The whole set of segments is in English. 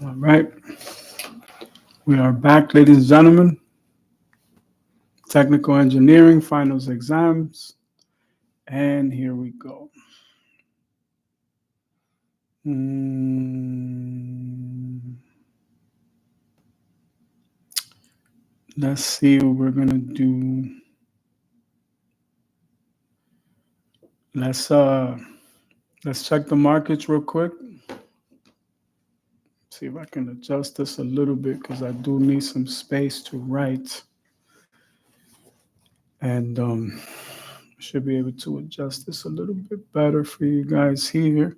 All right. We are back, ladies and gentlemen. Technical engineering finals exams. And here we go. Let's see what we're gonna do. Let's uh let's check the markets real quick. See if I can adjust this a little bit because I do need some space to write. And should be able to adjust this a little bit better for you guys here.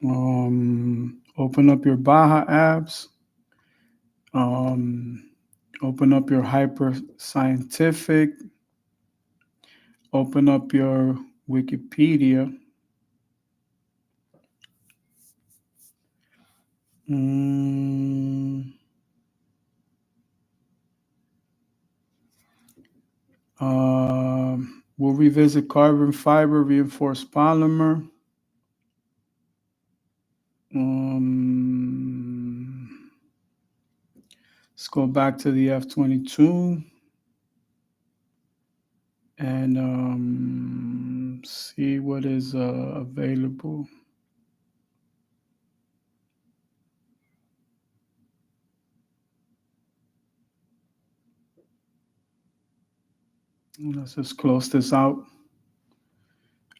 Open up your Baja apps. Um, open up your Hyper Scientific. Open up your Wikipedia. Mm, we'll revisit carbon fiber reinforced polymer. Let's go back to the F-22 and see what is available. Let's just close this out.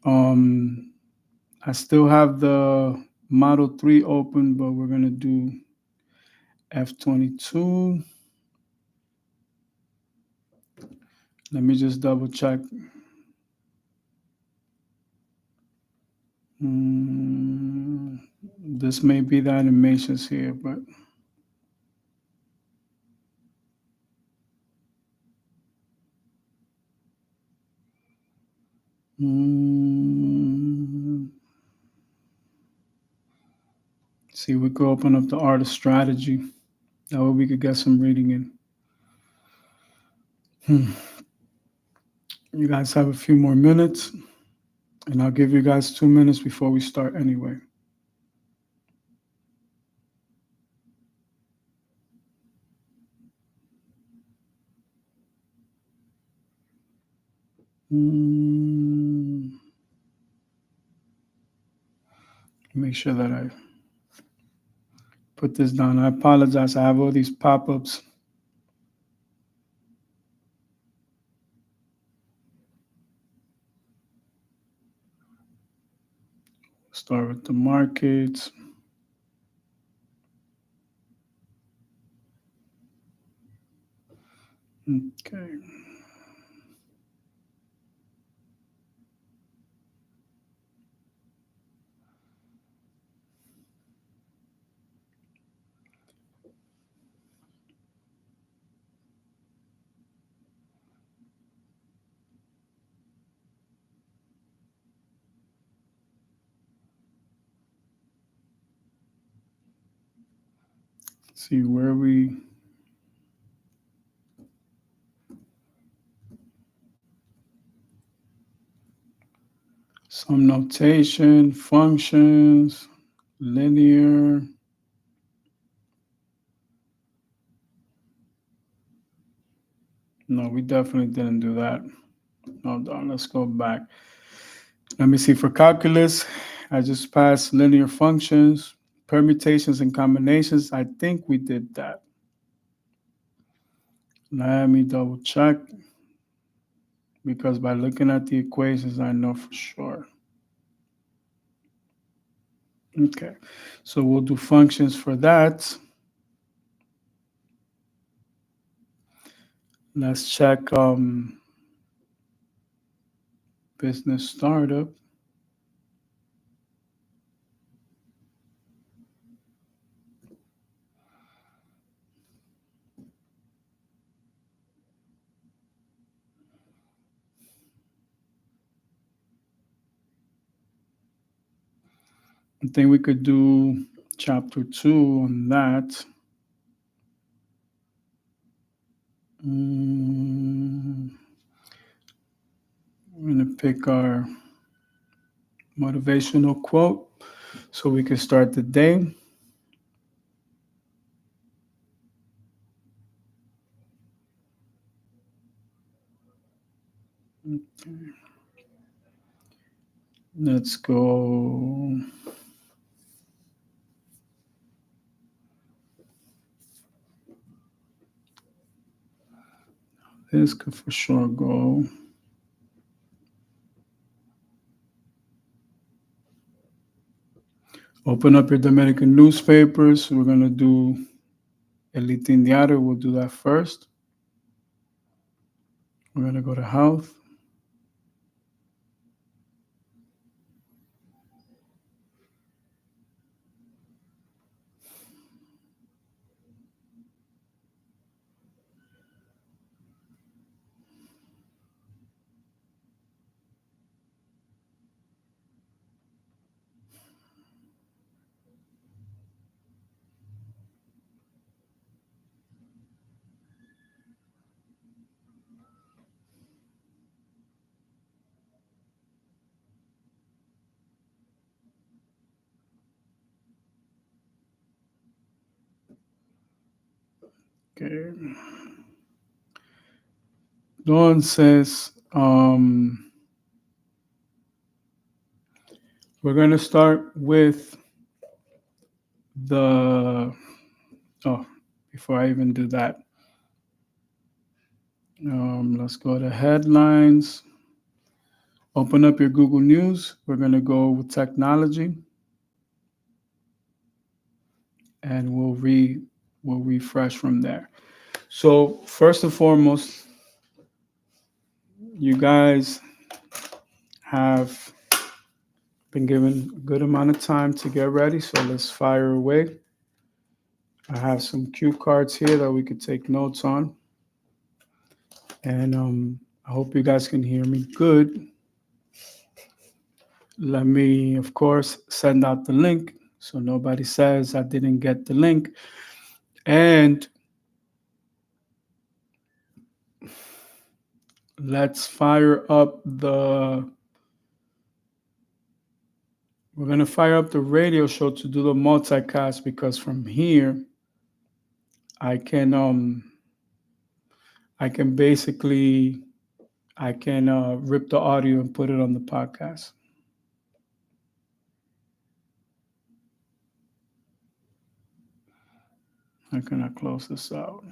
I still have the Model 3 open, but we're going to do F-22. Let me just double check. This may be the animations here, but see, we could open up the art of strategy. That way we could get some reading in. You guys have a few more minutes, and I'll give you guys 2 minutes before we start anyway. Make sure that I put this down. I apologize. I have all these pop-ups. Start with the markets. Okay. See where we some notation, functions, linear. No, we definitely didn't do that. Hold on, let's go back. Let me see, for calculus, I just passed linear functions, permutations and combinations. I think we did that. Let me double check, because by looking at the equations, I know for sure. Okay, so we'll do functions for that. Let's check business startup. I think we could do chapter 2 on that. We're going to pick our motivational quote so we can start the day. Let's go. This could for sure go. Open up your Dominican newspapers. We're going to do El Litín Diario. We'll do that first. We're going to go to health. Okay. Dawn says, we're going to start with the, oh, before I even do that, let's go to headlines. Open up your Google News. We're going to go with technology. And we'll refresh from there. So first and foremost, you guys have been given a good amount of time to get ready, so let's fire away. I have some cue cards here that we could take notes on, and I hope you guys can hear me good. Let me, of course, send out the link so nobody says I didn't get the link. And let's fire up the, we're going to fire up the radio show to do the multicast, because from here I can basically rip the audio and put it on the podcast. How can I close this out?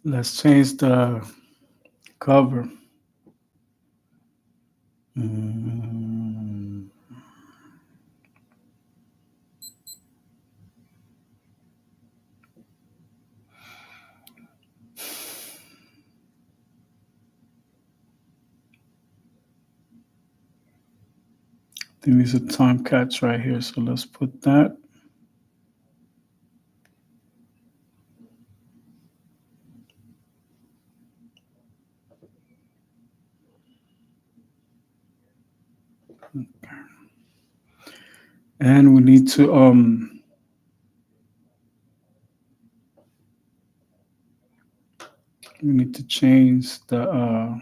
Let's change the cover. There is a time catch right here, so let's put that. And we need to change the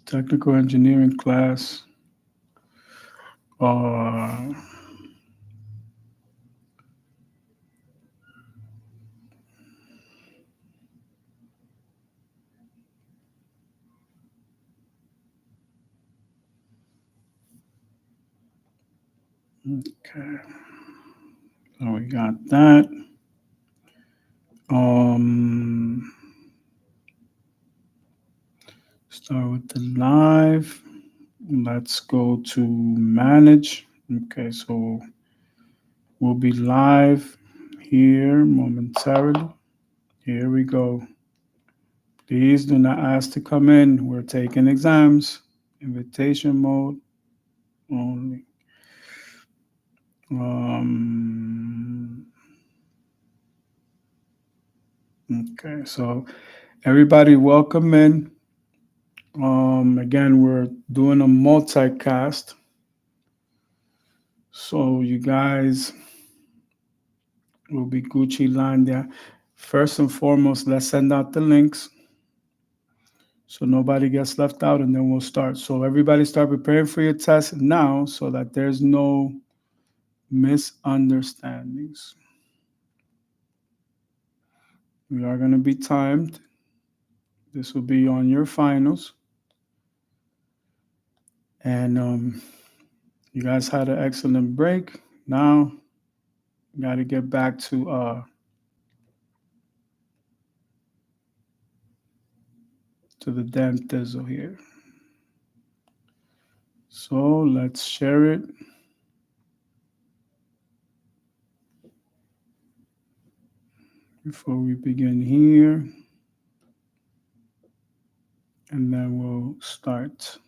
technical engineering class. Okay, so we got that. Start with the live. Let's go to manage. Okay, so we'll be live here momentarily. Here we go. Please do not ask to come in. We're taking exams. Invitation mode only. Um, okay, so everybody welcome in. Again, we're doing a multicast. So you guys will be Gucci line there. First and foremost, let's send out the links so nobody gets left out, and then we'll start. So everybody start preparing for your test now so that there's no misunderstandings. We are going to be timed. This will be on your finals. And you guys had an excellent break. Now, you got to get back to the damn thizzle here. So let's share it. Before we begin here. And then we'll start.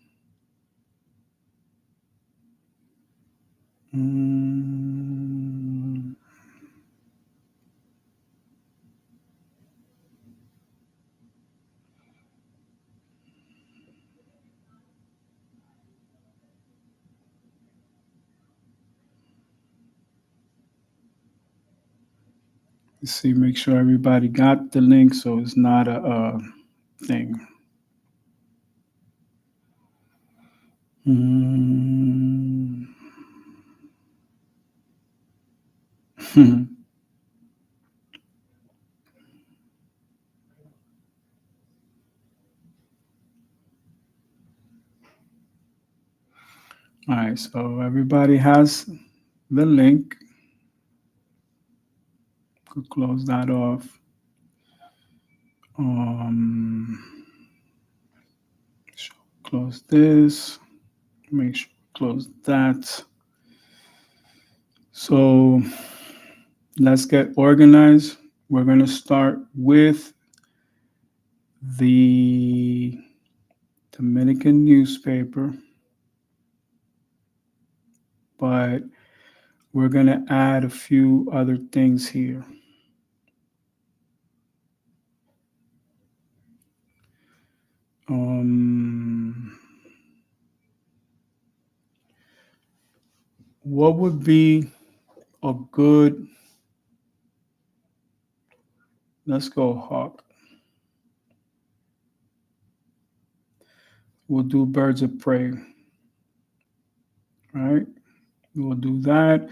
Let's see, make sure everybody got the link so it's not a thing. All right, so everybody has the link. Could close that off. Close this. Make sure close that. So let's get organized. We're going to start with the Dominican newspaper, but we're going to add a few other things here. What would be a good, let's go Hawk. We'll do birds of prey. All right, we'll do that.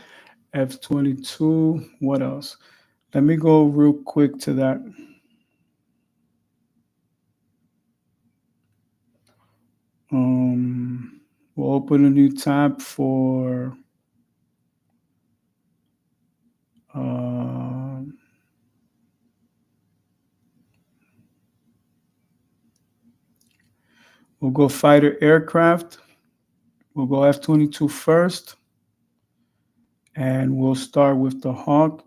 F-22, what else? Let me go real quick to that. We'll open a new tab for we'll go fighter aircraft. We'll go F-22 first. And we'll start with the Hawk.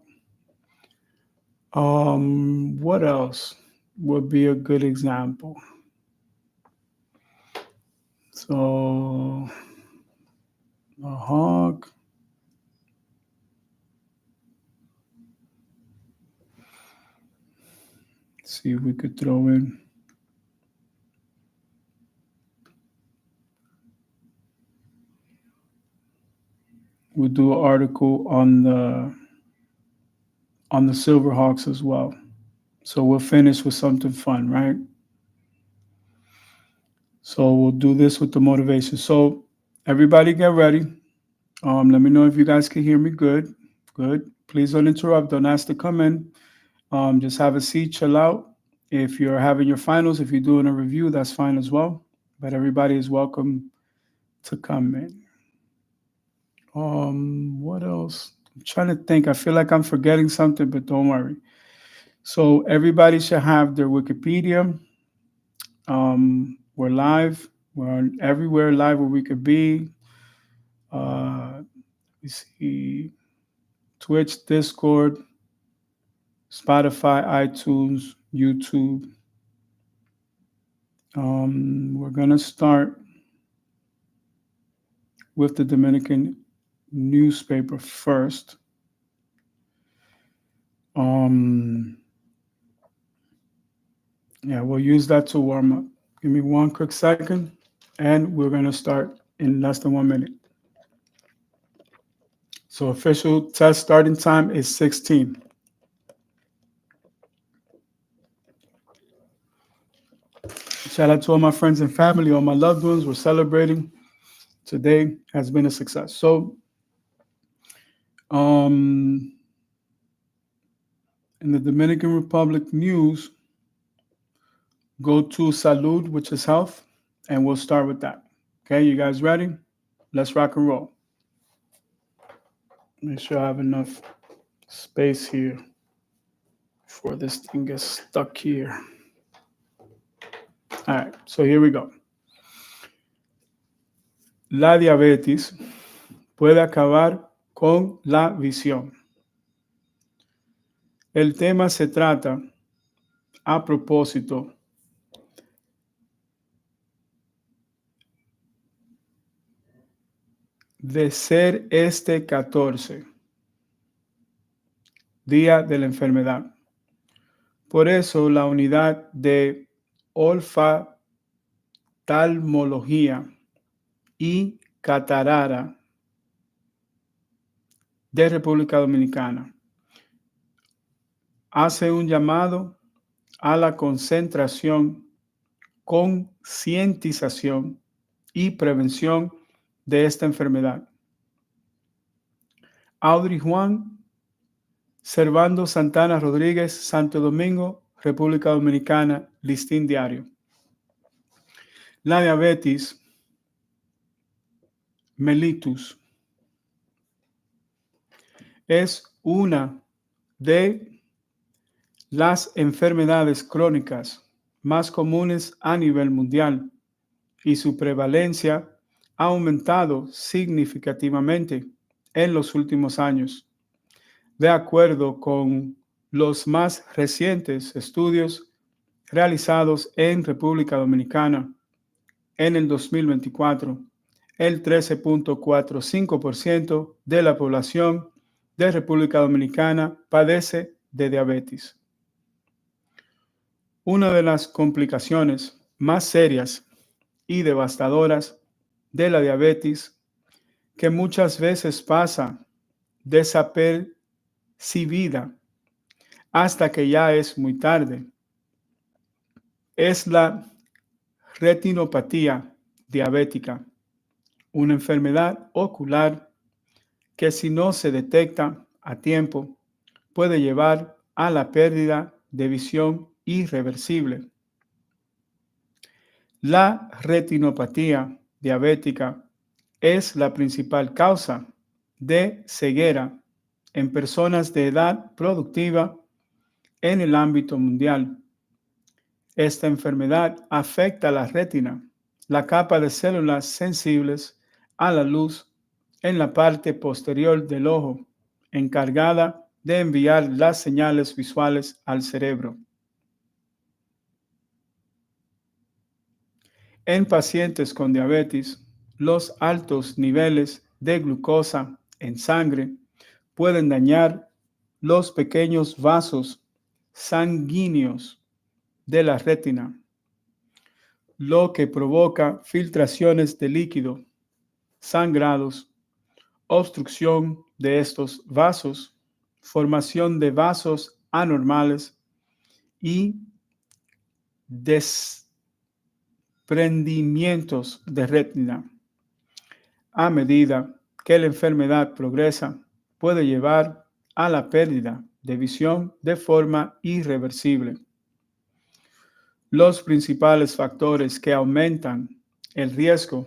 What else would be a good example? So the Hawk. Let's see if we could throw in. We'll do an article on the Silverhawks as well. So we'll finish with something fun, right? So we'll do this with the motivation. So everybody get ready. Let me know if you guys can hear me good. Good. Please don't interrupt. Don't ask to come in. Just have a seat, chill out. If you're having your finals, if you're doing a review, that's fine as well. But everybody is welcome to come in. What else? I'm trying to think. I feel like I'm forgetting something, but don't worry. So everybody should have their Wikipedia. We're live. We're everywhere live where we could be. We see Twitch, Discord, Spotify, iTunes, YouTube. We're gonna start with the Dominican newspaper first. Yeah, we'll use that to warm up. Give me one quick second, and we're gonna start in less than 1 minute. So official test starting time is 16. Shout out to all my friends and family, all my loved ones. We're celebrating. Today has been a success. So, in the Dominican Republic news, go to Salud, which is health, and we'll start with that. Okay, you guys ready? Let's rock and roll. Make sure I have enough space here before this thing gets stuck here. All right, so here we go. La diabetes puede acabar con la visión. El tema se trata a propósito de ser este 14, día de la enfermedad. Por eso la unidad de oftalmología y catarata de República Dominicana hace un llamado a la concentración, concientización y prevención de esta enfermedad. Audrey Juan, Servando Santana Rodríguez, Santo Domingo, República Dominicana, Listín Diario. La diabetes mellitus es una de las enfermedades crónicas más comunes a nivel mundial y su prevalencia ha aumentado significativamente en los últimos años. De acuerdo con los más recientes estudios realizados en República Dominicana, en el 2024, el 13.45% de la población de República Dominicana padece de diabetes. Una de las complicaciones más serias y devastadoras de la diabetes, que muchas veces pasa desapercibida hasta que ya es muy tarde, es la retinopatía diabética, una enfermedad ocular que si no se detecta a tiempo puede llevar a la pérdida de visión irreversible. La retinopatía diabética es la principal causa de ceguera en personas de edad productiva en el ámbito mundial. Esta enfermedad afecta la retina, la capa de células sensibles a la luz en la parte posterior del ojo, encargada de enviar las señales visuales al cerebro. En pacientes con diabetes, los altos niveles de glucosa en sangre pueden dañar los pequeños vasos sanguíneos de la retina, lo que provoca filtraciones de líquido, sangrados, obstrucción de estos vasos, formación de vasos anormales y desprendimientos de retina. A medida que la enfermedad progresa, puede llevar a la pérdida de visión de forma irreversible. Los principales factores que aumentan el riesgo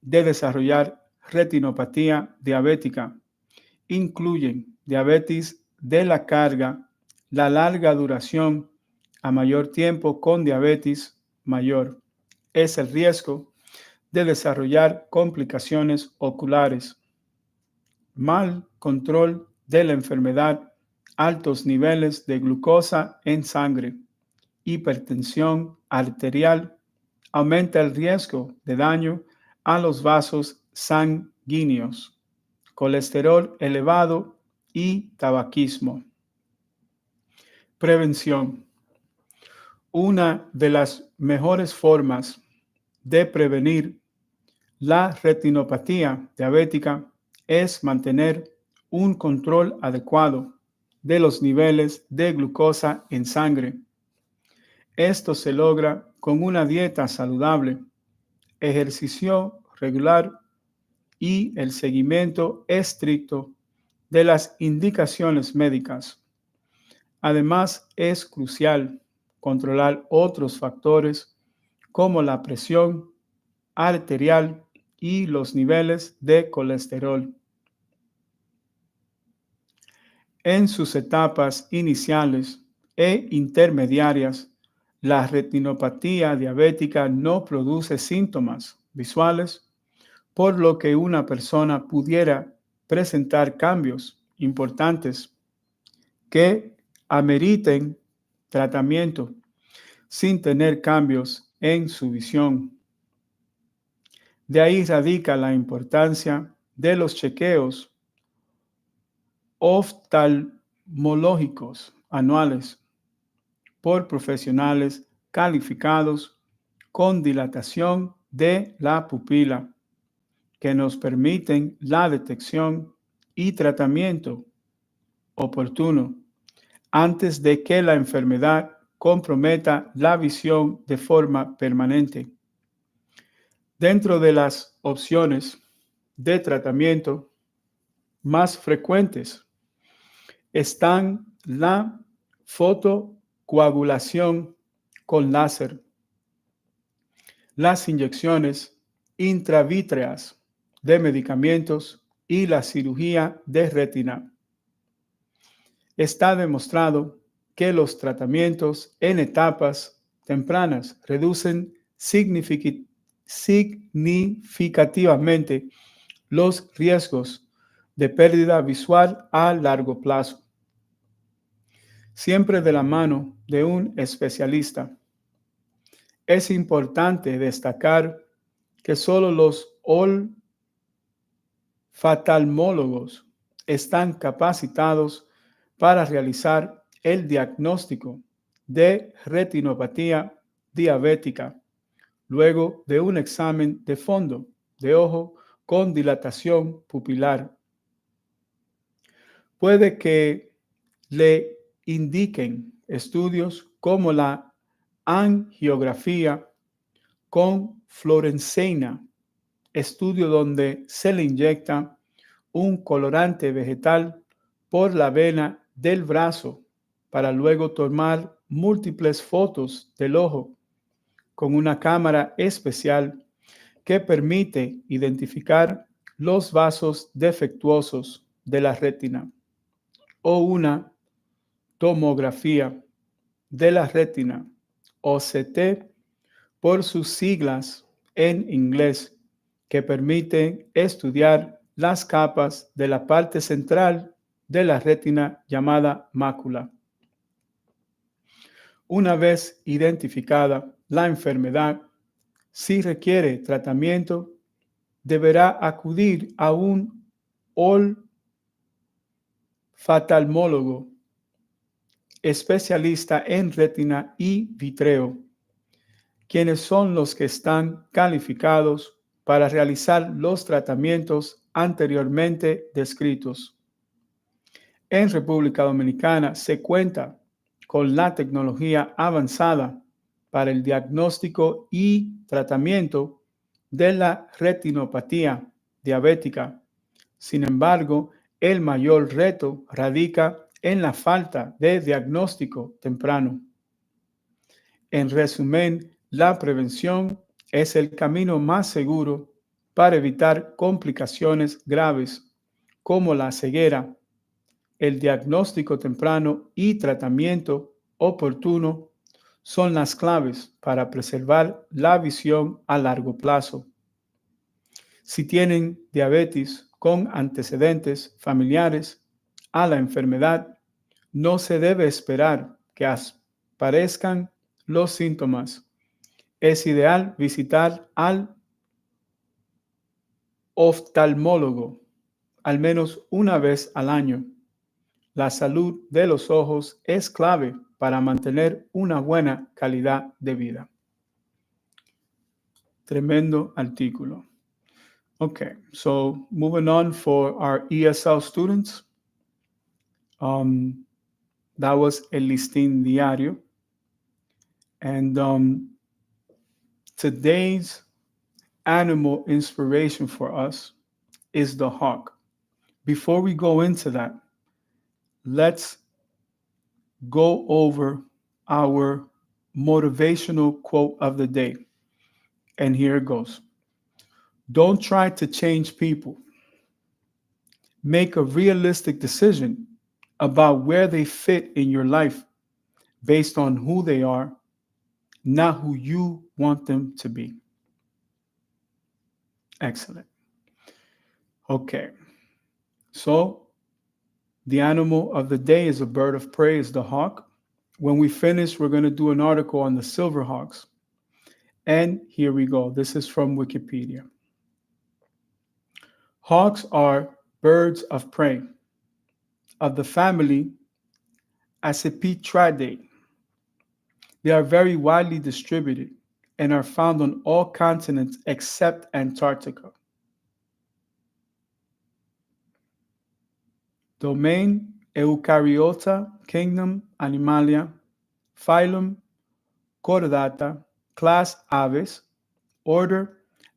de desarrollar retinopatía diabética incluyen diabetes de la carga, la larga duración a mayor tiempo con diabetes mayor es el riesgo de desarrollar complicaciones oculares, mal control de la enfermedad, altos niveles de glucosa en sangre, hipertensión arterial, aumenta el riesgo de daño a los vasos sanguíneos, colesterol elevado y tabaquismo. Prevención. Una de las mejores formas de prevenir la retinopatía diabética es mantener un control adecuado de los niveles de glucosa en sangre. Esto se logra con una dieta saludable, ejercicio regular y el seguimiento estricto de las indicaciones médicas. Además, es crucial controlar otros factores como la presión arterial y los niveles de colesterol. En sus etapas iniciales e intermediarias, la retinopatía diabética no produce síntomas visuales, por lo que una persona pudiera presentar cambios importantes que ameriten tratamiento sin tener cambios en su visión. De ahí radica la importancia de los chequeos oftalmológicos anuales por profesionales calificados con dilatación de la pupila, que nos permiten la detección y tratamiento oportuno antes de que la enfermedad comprometa la visión de forma permanente. Dentro de las opciones de tratamiento más frecuentes están la fotocoagulación con láser, las inyecciones intravítreas de medicamentos y la cirugía de retina. Está demostrado que los tratamientos en etapas tempranas reducen significativamente los riesgos de pérdida visual a largo plazo. Siempre de la mano de un especialista. Es importante destacar que solo los olfatalmólogos están capacitados para realizar el diagnóstico de retinopatía diabética luego de un examen de fondo de ojo con dilatación pupilar. Puede que le indiquen estudios como la angiografía con fluoresceína, estudio donde se le inyecta un colorante vegetal por la vena del brazo para luego tomar múltiples fotos del ojo con una cámara especial que permite identificar los vasos defectuosos de la retina, o una tomografía de la retina, OCT por sus siglas en inglés, que permite estudiar las capas de la parte central de la retina llamada mácula. Una vez identificada la enfermedad, si requiere tratamiento, deberá acudir a un olfatalmólogo especialista en retina y vitreo, quienes son los que están calificados para realizar los tratamientos anteriormente descritos. En República Dominicana se cuenta con la tecnología avanzada para el diagnóstico y tratamiento de la retinopatía diabética. Sin embargo, el mayor reto radica en la falta de diagnóstico temprano. En resumen, la prevención es el camino más seguro para evitar complicaciones graves como la ceguera. El diagnóstico temprano y tratamiento oportuno son las claves para preservar la visión a largo plazo. Si tienen diabetes con antecedentes familiares a la enfermedad, no se debe esperar que aparezcan los síntomas. Es ideal visitar al oftalmólogo al menos una vez al año. La salud de los ojos es clave para mantener una buena calidad de vida. Tremendo artículo. Okay, so moving on for our ESL students. Um, that was el listín diario. And today's animal inspiration for us is the hawk. Before we go into that, let's go over our motivational quote of the day. And here it goes. Don't try to change people. Make a realistic decision about where they fit in your life based on who they are, not who you want them to be. Excellent. Okay. So the animal of the day is a bird of prey, is the hawk. When we finish, we're going to do an article on the silver hawks. And here we go. This is from Wikipedia. Hawks are birds of prey of the family Accipitridae. They are very widely distributed and are found on all continents except Antarctica. Domain Eukaryota, Kingdom Animalia, Phylum Chordata, Class Aves, Order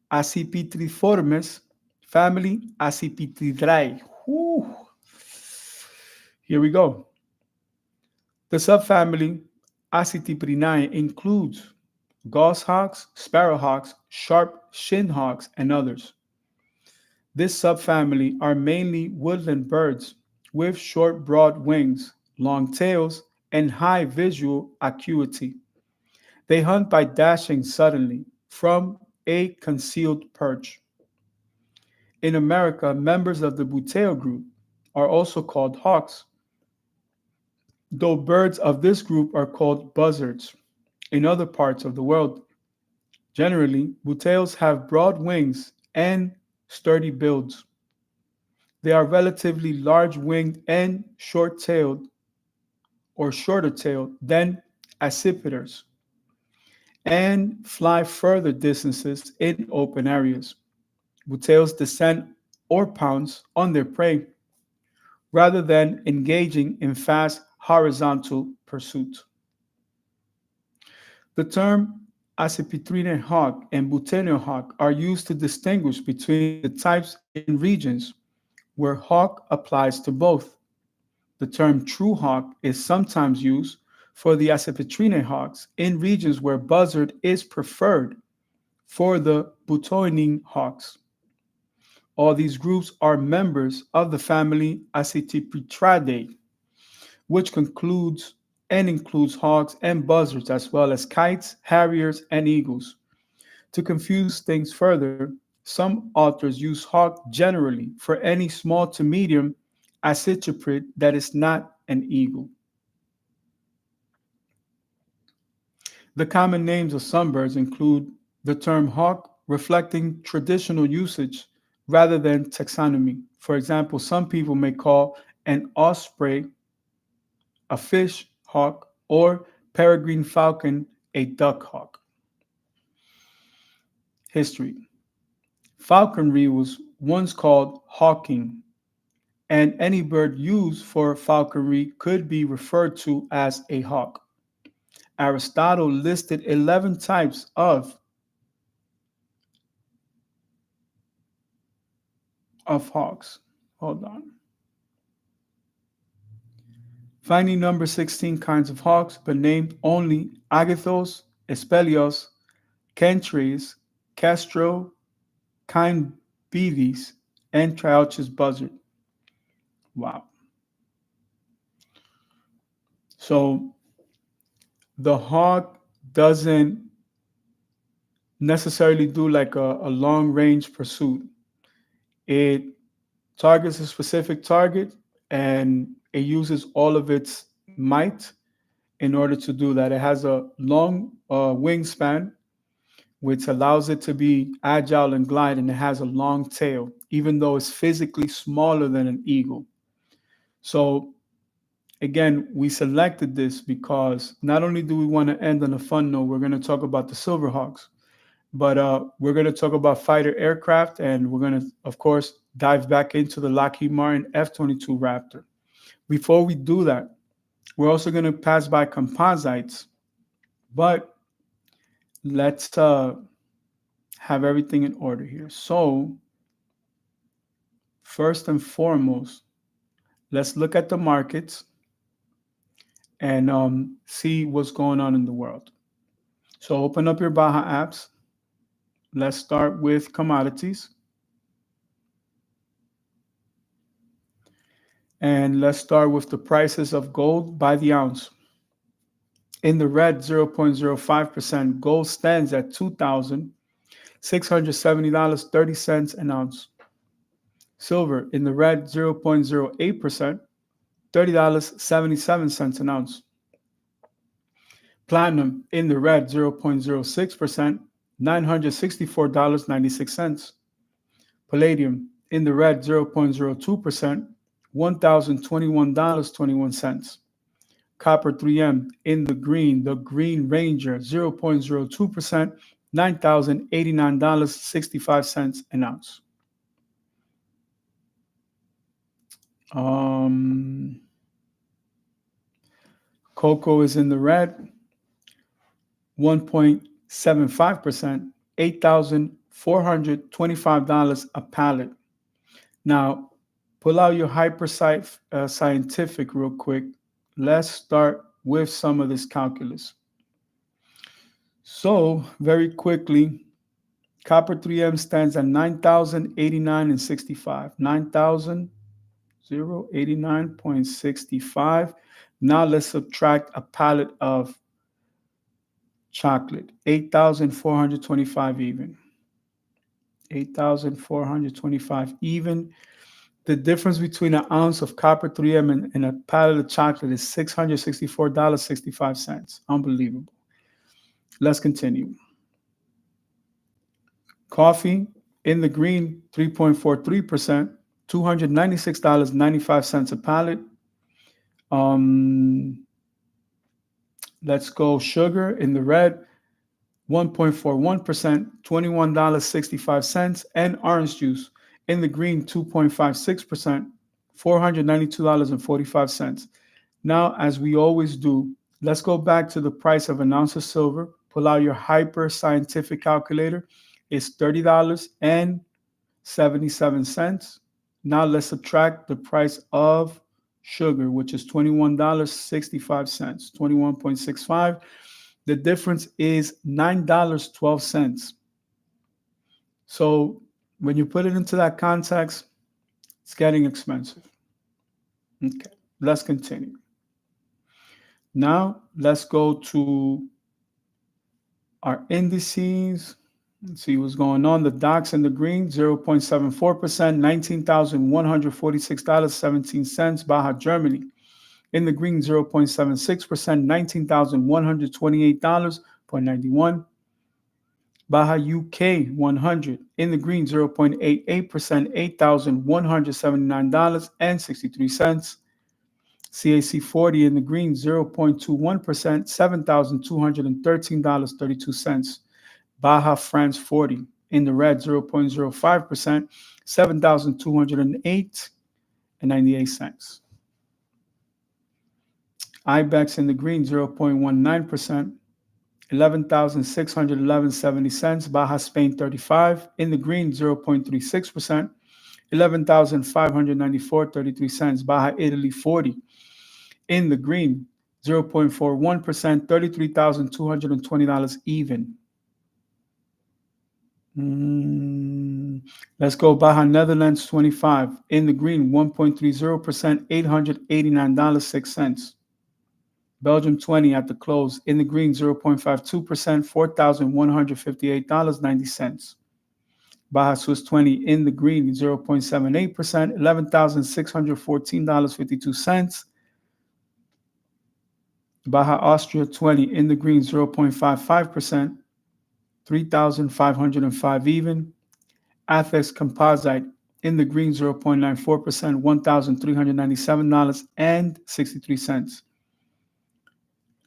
Accipitriformes, Family Accipitridae. Whew. Here we go. The subfamily Accipitrinae includes goshawks, sparrowhawks, sharp-shinned hawks, and others. This subfamily are mainly woodland birds with short, broad wings, long tails, and high visual acuity. They hunt by dashing suddenly from a concealed perch. In America, members of the buteo group are also called hawks, though birds of this group are called buzzards. In other parts of the world, generally, buteos have broad wings and sturdy builds. They are relatively large-winged and short-tailed or shorter-tailed than accipiters and fly further distances in open areas. Buteos descend or pounce on their prey rather than engaging in fast horizontal pursuit. The term accipitrine hawk and butenio hawk are used to distinguish between the types in regions where hawk applies to both. The term true hawk is sometimes used for the accipitrine hawks in regions where buzzard is preferred for the butoinine hawks. All these groups are members of the family Accipitridae, which concludes and includes hawks and buzzards as well as kites, harriers, and eagles. To confuse things further, some authors use hawk generally for any small to medium aciciprid that is not an eagle. The common names of some birds include the term hawk, reflecting traditional usage rather than taxonomy. For example, some people may call an osprey a fish hawk or peregrine falcon a duck hawk. History. Falconry was once called hawking, and any bird used for falconry could be referred to as a hawk. Aristotle listed 11 types of hawks. Hold on. Finding number 16 kinds of hawks, but named only agathos, espelios, cantres, castro, kindbedes, and Trialchus buzzard. Wow. So the hawk doesn't necessarily do like a long range pursuit. It targets a specific target and it uses all of its might in order to do that. It has a long wingspan, which allows it to be agile and glide, and it has a long tail, even though it's physically smaller than an eagle. So, again, we selected this because not only do we want to end on a fun note, we're going to talk about the Silverhawks, but we're going to talk about fighter aircraft, and we're going to, of course, dive back into the Lockheed Martin F-22 Raptor. Before we do that, we're also going to pass by composites, but let's have everything in order here. So, first and foremost, let's look at the markets and see what's going on in the world. So, open up your Baja apps. Let's start with commodities. And let's start with the prices of gold by the ounce. In the red, 0.05%, gold stands at $2,670.30 an ounce. Silver in the red, 0.08%, $30.77 an ounce. Platinum in the red, 0.06%, $964.96. Palladium in the red, 0.02%, $1,021.21. Copper 3M in the Green Ranger, 0.02%, $9,089.65 an ounce. Cocoa is in the red, 1.75%, $8,425 a pallet. Now, pull out your scientific real quick. Let's start with some of this calculus. So, very quickly, copper 3M stands at $9,089.65. $9,089.65. Now let's subtract a pallet of chocolate, 8,425 even. 8,425 even. The difference between an ounce of copper 3M and a pallet of chocolate is $664.65. Unbelievable. Let's continue. Coffee in the green, 3.43%, $296.95 a pallet. Let's go sugar in the red, 1.41%, $21.65, and orange juice in the green, 2.56%, $492.45. Now, as we always do, let's go back to the price of an ounce of silver. Pull out your hyper scientific calculator. It's $30.77. Now let's subtract the price of sugar, which is $21.65, 21.65. The difference is $9.12. So when you put it into that context, it's getting expensive. Okay, let's continue. Now let's go to our indices. Let's see what's going on. The DAX in the green, 0.74%, $19,146.17. Baja Germany in the green, 0.76%, $19,128.91. Baja UK 100 in the green, 0.88%, $8,179.63. CAC 40 in the green, 0.21%, $7,213.32. Baja France 40 in the red, 0.05%, $7,208.98. IBEX in the green, 0.19%, $11,611.70. Baja Spain 35 in the green, 0.36%, $11,594.33. Baja Italy 40 in the green, 0.41%, $33,220 even. Let's go Baja Netherlands 25 in the green, 1.30%, $889.06. Belgium 20 at the close in the green, 0.52%, $4,158.90. Baja Swiss 20 in the green, 0.78%, $11,614.52. Baja Austria 20 in the green, 0.55%, 3,505 even. Athex Composite in the green, 0.94%, $1,397.63.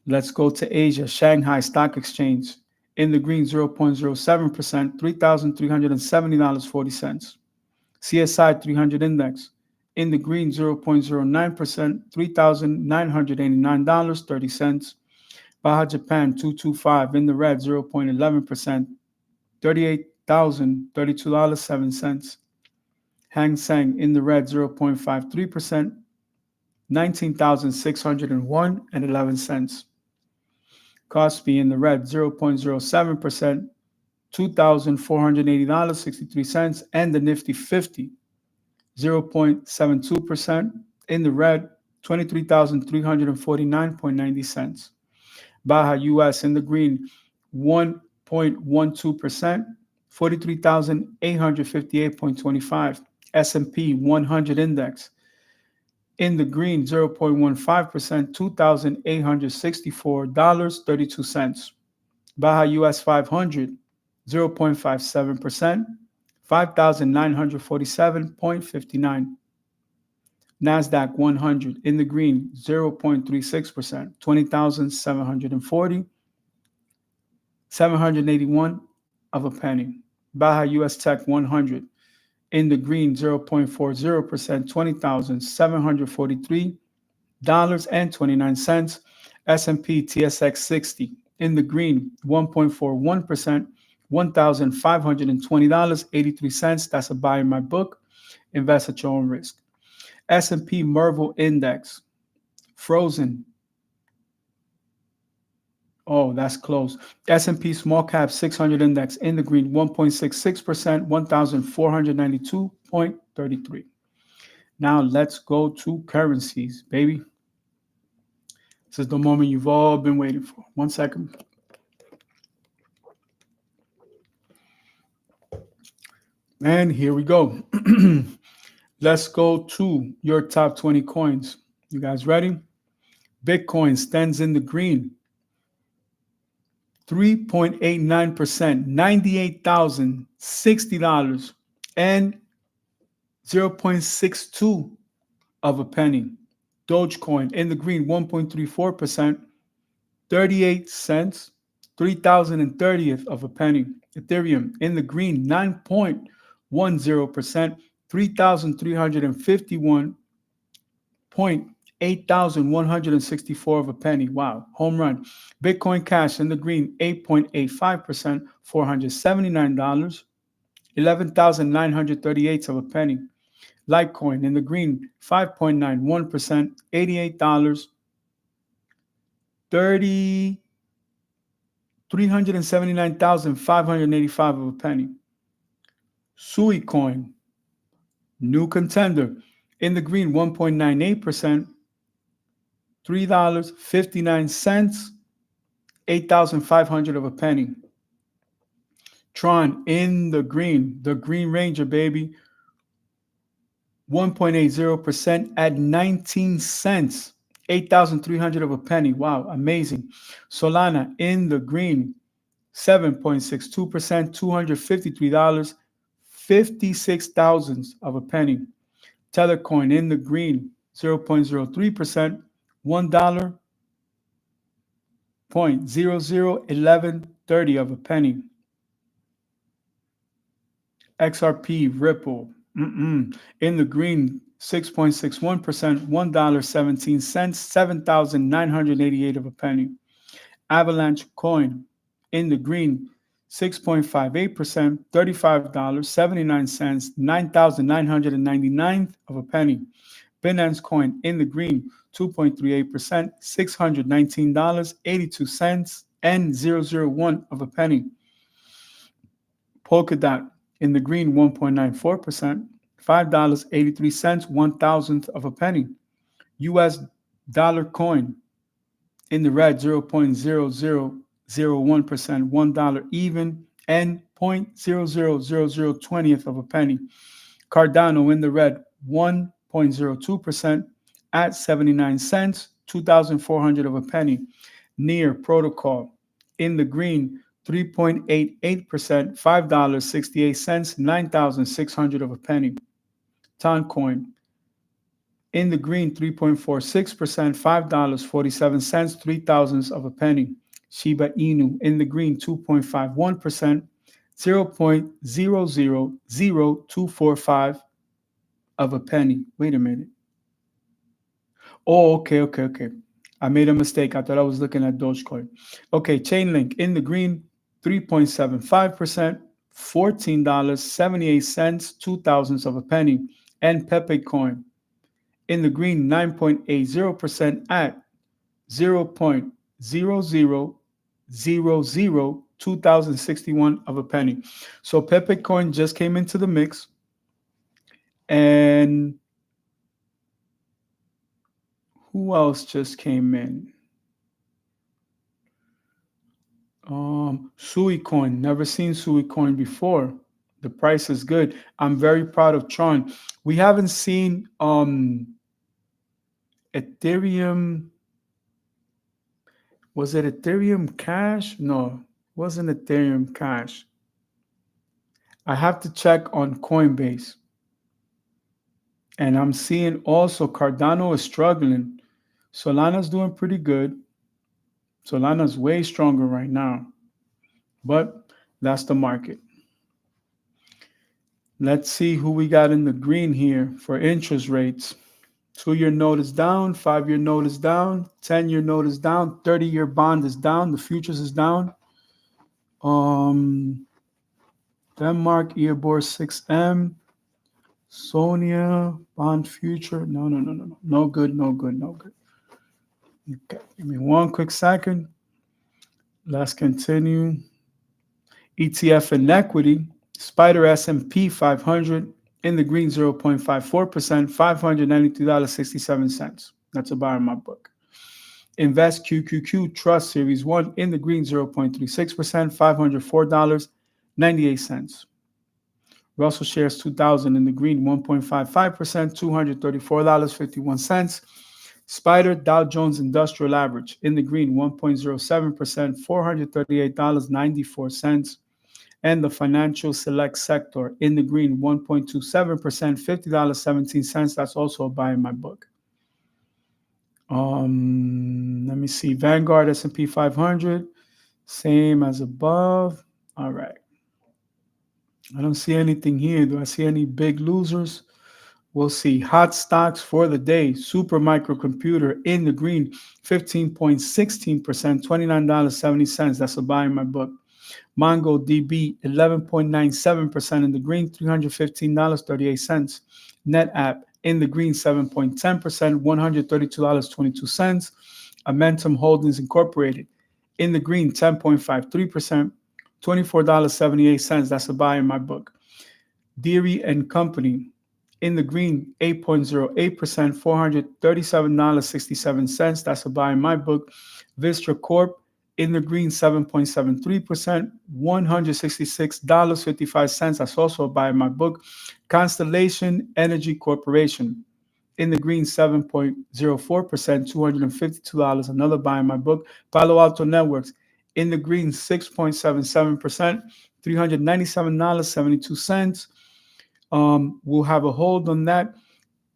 Let's go to Asia. Shanghai Stock Exchange in the green, 0.07%, $3,370.40. CSI 300 Index in the green, 0.09%, $3,989.30. Baja Japan 225 in the red, 0.11%, $38,032.07. Hang Seng in the red, 0.53%, $19,601.11. Kospi in the red, 0.07%, $2,480.63. And the Nifty 50, 0.72%, in the red, 23,349.90. Baja US in the green, 1.12%, 43,858.25. S&P 100 index in the green, 0.15%, $2,864.32. Baja US 500, 0.57%, 5,947.59. NASDAQ 100 in the green, 0.36%, 20,740, 781 of a penny. Baja US Tech 100 in the green, 0.40%, $20,743.29. S&P TSX 60 in the green, 1.41%, $1,520.83. That's a buy in my book. Invest at your own risk. S&P Merval Index, frozen. Oh, that's close. S&P Small Cap 600 Index in the green, 1.66%, 1,492.33. Now let's go to currencies, baby. This is the moment you've all been waiting for. 1 second. And here we go. Let's go to your top 20 coins. You guys ready? Bitcoin stands in the green, 3.89%, $98,060 and 0.62 of a penny. Dogecoin in the green, 1.34%, 38 cents, 3,030th of a penny. Ethereum in the green, 9.10%, 3,351.8,164 of a penny. Wow, home run. Bitcoin Cash in the green, 8.85%, $479, 11,938 of a penny. Litecoin in the green, 5.91%, $88, 379,585 of a penny. Sui coin, new contender, in the green, 1.98%, $3.59, 8,500 of a penny. Tron in the Green Ranger, baby, 1.80% at 19 cents, 8,300 of a penny. Wow, amazing. Solana in the green, 7.62%, $253, 56 thousandths of a penny. Telecoin in the green, 0.03%, $1.001130 of a penny. XRP Ripple in the green, 6.61%, $1.17, 7,988 of a penny. Avalanche Coin in the green, 6.58%, $35.79, 9,999 of a penny. Binance Coin in the green, 2.38%, $619.82, and 001 of a penny. Polkadot in the green, 1.94%, $5.83, 1,000th of a penny. US dollar coin in the red, 0.0001%, $1 even, and 0.000020th of a penny. Cardano in the red, 1.02% at 79 cents, 2,400 of a penny. Near Protocol in the green, 3.88%, $5.68, 9,600 of a penny. Toncoin in the green, 3.46%, $5.47, 3,000 of a penny. Shiba Inu in the green, 2.51%, 0.000245 of a penny. Wait a minute. Oh, okay. I made a mistake. I thought I was looking at Dogecoin. Okay, Chainlink in the green, 3.75%, $14.78, 2,000 of a penny. And Pepe Coin in the green, 9.80% at 0.0000 2061 of a penny. So Pepe Coin just came into the mix. And who else just came in? Sui Coin. Never seen Sui Coin before. The price is good. I'm very proud of Tron. We haven't seen Ethereum. Was it Ethereum Cash? No, it wasn't Ethereum Cash. I have to check on Coinbase. And I'm seeing also Cardano is struggling. Solana's doing pretty good. Solana's way stronger right now. But that's the market. Let's see who we got in the green here for interest rates. 2-year note is down, 5-year note is down, 10-year note is down, 30-year bond is down, the futures is down. Denmark, EURIBOR 6M, Sonia, bond future. No. No good. Okay, give me one quick second. Let's continue. ETF and equity, Spider S&P 500 in the green, 0.54%, $592.67. That's a buy in my book. Invest QQQ Trust Series 1 in the green, 0.36%, $504.98. Russell Shares 2000 in the green, 1.55%, $234.51. Spider Dow Jones Industrial Average in the green, 1.07%, $438.94. And the Financial Select Sector in the green, 1.27%, $50.17. That's also a buy in my book. Let me see. Vanguard S&P 500, same as above. All right. I don't see anything here. Do I see any big losers? We'll see. Hot stocks for the day. Super Microcomputer in the green, 15.16%, $29.70. That's a buy in my book. MongoDB, 11.97% in the green, $315.38. NetApp in the green, 7.10%, $132.22. Amentum Holdings Incorporated in the green, 10.53%, $24.78. That's a buy in my book. Deere and Company in the green, 8.08%, $437.67. That's a buy in my book. Vistra Corp in the green, 7.73%, $166.55. That's also a buy in my book. Constellation Energy Corporation in the green, 7.04%, $252. Another buy in my book. Palo Alto Networks in the green, 6.77%, $397.72. We'll have a hold on that.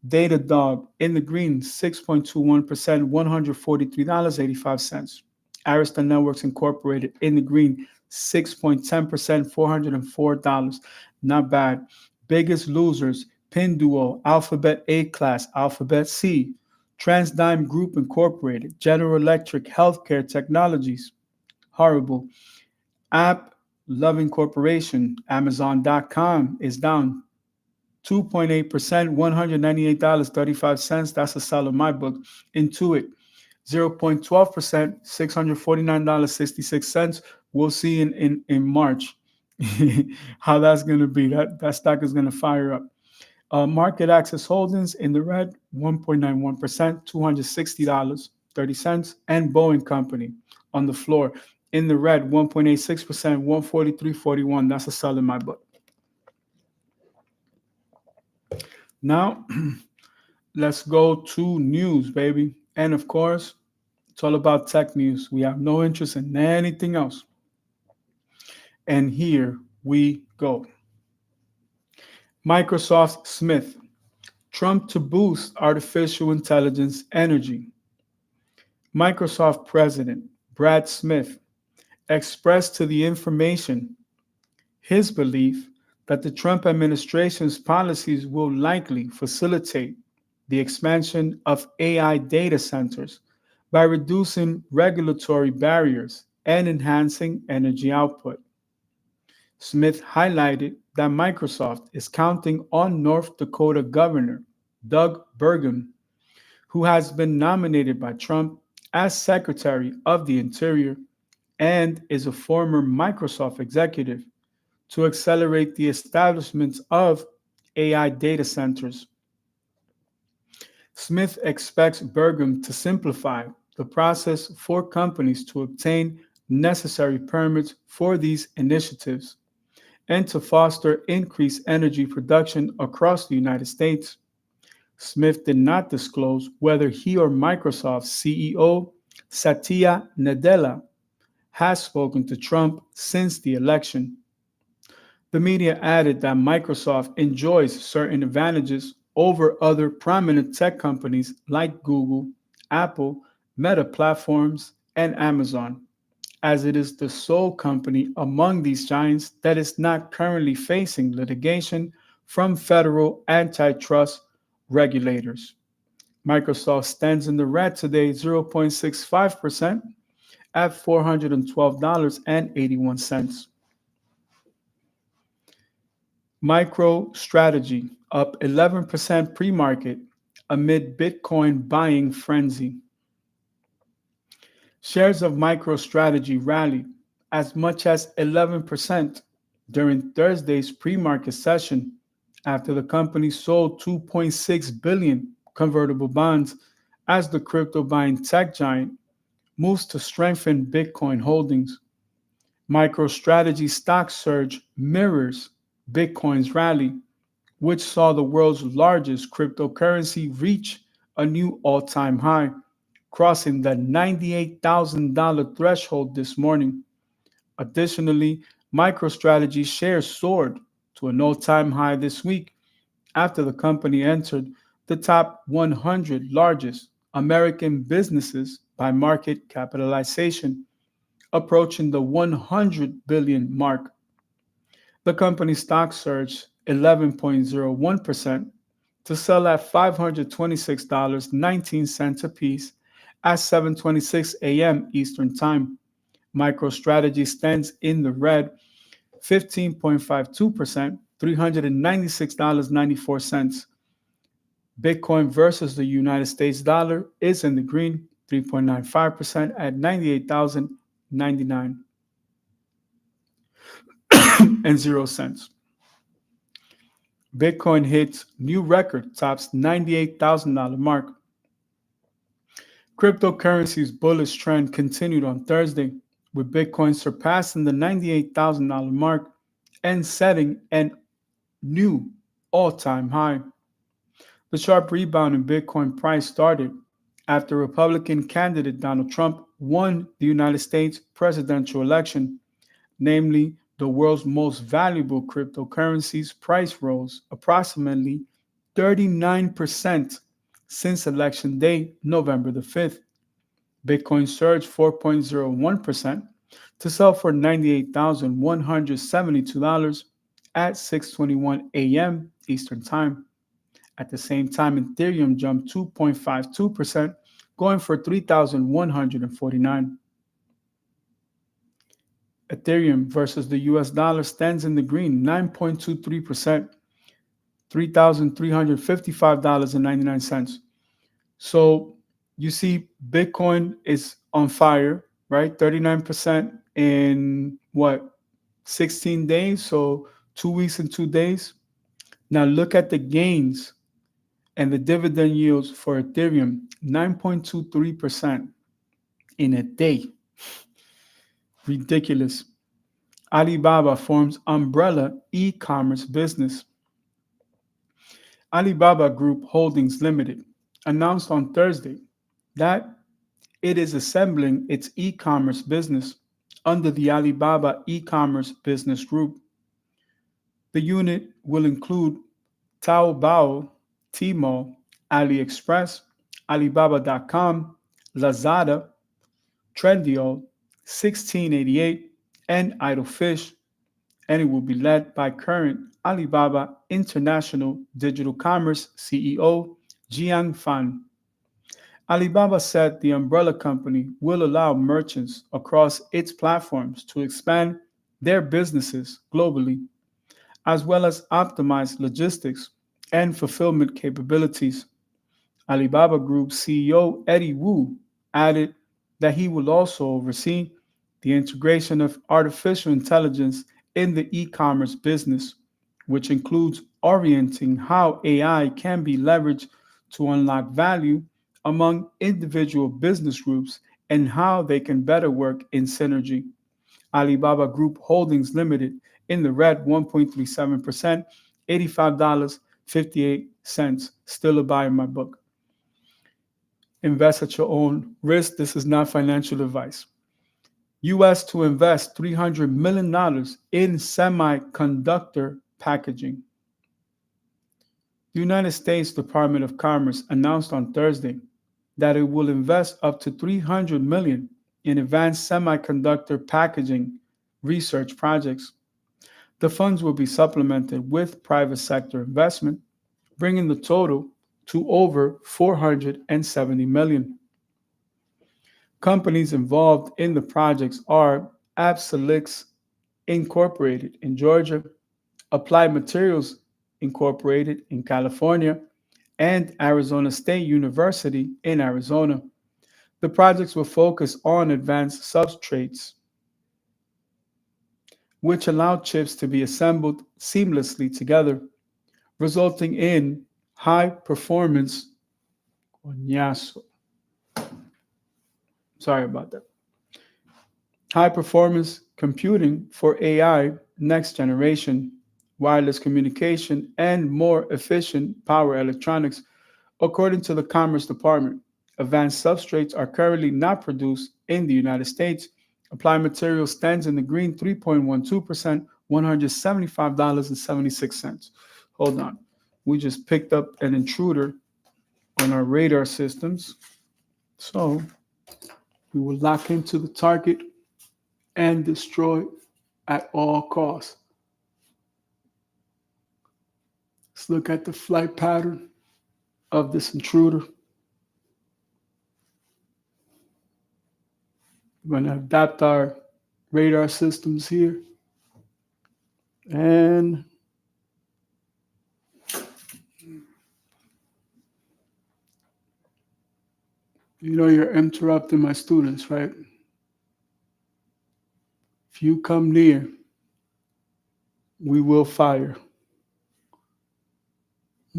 Datadog in the green, 6.21%, $143.85. Arista Networks Incorporated in the green, 6.10%, $404. Not bad. Biggest losers, Pinduo, Alphabet A-Class, Alphabet C, Transdime Group Incorporated, General Electric Healthcare Technologies, horrible. App Loving Corporation, Amazon.com is down 2.8%, $198.35. That's a sell in my book. Intuit, 0.12%, $649.66. We'll see in March how that's going to be. That stock is going to fire up. Market Access Holdings in the red, 1.91%, $260.30. And Boeing Company on the floor in the red, 1.86%, 143.41. That's a sell in my book. Now, let's go to news, baby. And of course, it's all about tech news. We have no interest in anything else. And here we go. Microsoft Smith, Trump to boost artificial intelligence energy. Microsoft President Brad Smith expressed to the information his belief that the Trump administration's policies will likely facilitate the expansion of AI data centers by reducing regulatory barriers and enhancing energy output. Smith highlighted that Microsoft is counting on North Dakota Governor Doug Burgum, who has been nominated by Trump as Secretary of the Interior and is a former Microsoft executive, to accelerate the establishment of AI data centers. Smith expects Burgum to simplify the process for companies to obtain necessary permits for these initiatives and to foster increased energy production across the United States. Smith did not disclose whether he or Microsoft's CEO, Satya Nadella, has spoken to Trump since the election. The media added that Microsoft enjoys certain advantages over other prominent tech companies like Google, Apple, Meta Platforms, and Amazon, as it is the sole company among these giants that is not currently facing litigation from federal antitrust regulators. Microsoft stands in the red today, 0.65% at $412.81. MicroStrategy up 11% pre-market amid Bitcoin buying frenzy. Shares of MicroStrategy rallied as much as 11% during Thursday's pre-market session after the company sold 2.6 billion convertible bonds as the crypto buying tech giant moves to strengthen Bitcoin holdings. MicroStrategy stock surge mirrors Bitcoin's rally, which saw the world's largest cryptocurrency reach a new all-time high, crossing the $98,000 threshold this morning. Additionally, MicroStrategy shares soared to an all-time high this week after the company entered the top 100 largest American businesses by market capitalization, approaching the 100 billion mark. The company's stock surged 11.01% to sell at $526.19 apiece at 7:26 a.m. Eastern Time. MicroStrategy stands in the red, 15.52%, $396.94. Bitcoin versus the United States dollar is in the green, 3.95% at 98,099 and 0 cents. Bitcoin hits new record, tops $98,000 mark. Cryptocurrency's bullish trend continued on Thursday, with Bitcoin surpassing the $98,000 mark and setting a new all-time high. The sharp rebound in Bitcoin price started after Republican candidate Donald Trump won the United States presidential election, namely the world's most valuable cryptocurrency's price rose approximately 39% since election day, November the 5th. Bitcoin surged 4.01% to sell for $98,172 at 6:21 a.m. Eastern Time. At the same time, Ethereum jumped 2.52%, going for 3,149. Ethereum versus the US dollar stands in the green, 9.23%, $3,355.99. So you see Bitcoin is on fire, right? 39% in what, 16 days? So 2 weeks and 2 days. Now look at the gains and the dividend yields for Ethereum, 9.23% in a day. Ridiculous. Alibaba forms umbrella e-commerce business. Alibaba Group Holdings Limited announced on Thursday that it is assembling its e-commerce business under the Alibaba e-commerce business group. The unit will include Taobao, Tmall, AliExpress, Alibaba.com, Lazada, Trendyol, 1688, and Idle Fish, and it will be led by current Alibaba International Digital Commerce CEO Jiang Fan. Alibaba said the umbrella company will allow merchants across its platforms to expand their businesses globally, as well as optimize logistics and fulfillment capabilities. Alibaba Group CEO Eddie Wu added that he will also oversee the integration of artificial intelligence in the e commerce business, which includes orienting how AI can be leveraged to unlock value among individual business groups and how they can better work in synergy. Alibaba Group Holdings Limited in the red 1.37%, $85.58. Still a buy in my book. Invest at your own risk. This is not financial advice. US to invest $300 million in semiconductor packaging. The United States Department of Commerce announced on Thursday that it will invest up to $300 million in advanced semiconductor packaging research projects. The funds will be supplemented with private sector investment, bringing the total to over $470 million. Companies involved in the projects are Absolix Incorporated in Georgia, Applied Materials Incorporated in California, and Arizona State University in Arizona. The projects will focus on advanced substrates, which allow chips to be assembled seamlessly together, resulting in high performance. Sorry about that. High performance computing for AI, next generation wireless communication, and more efficient power electronics, according to the Commerce Department. Advanced substrates are currently not produced in the United States. Applied Materials stands in the green 3.12%, $175.76. Hold on. We just picked up an intruder on our radar systems. So we will lock into the target and destroy at all costs. Let's look at the flight pattern of this intruder. We're going to adapt our radar systems here. And you know you're interrupting my students, right? If you come near, we will fire.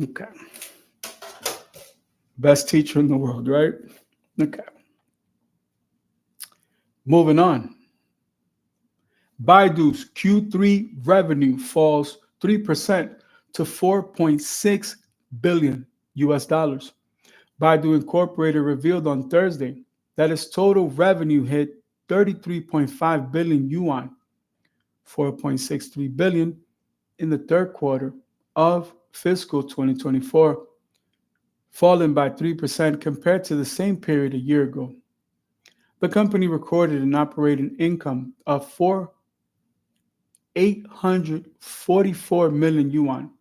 Okay. Best teacher in the world, right? Okay. Moving on. Baidu's Q3 revenue falls 3% to 4.6 billion US dollars. Baidu Incorporated revealed on Thursday that its total revenue hit 33.5 billion yuan, 4.63 billion in the third quarter of fiscal 2024, falling by 3% compared to the same period a year ago. The company recorded an operating income of 844 million yuan,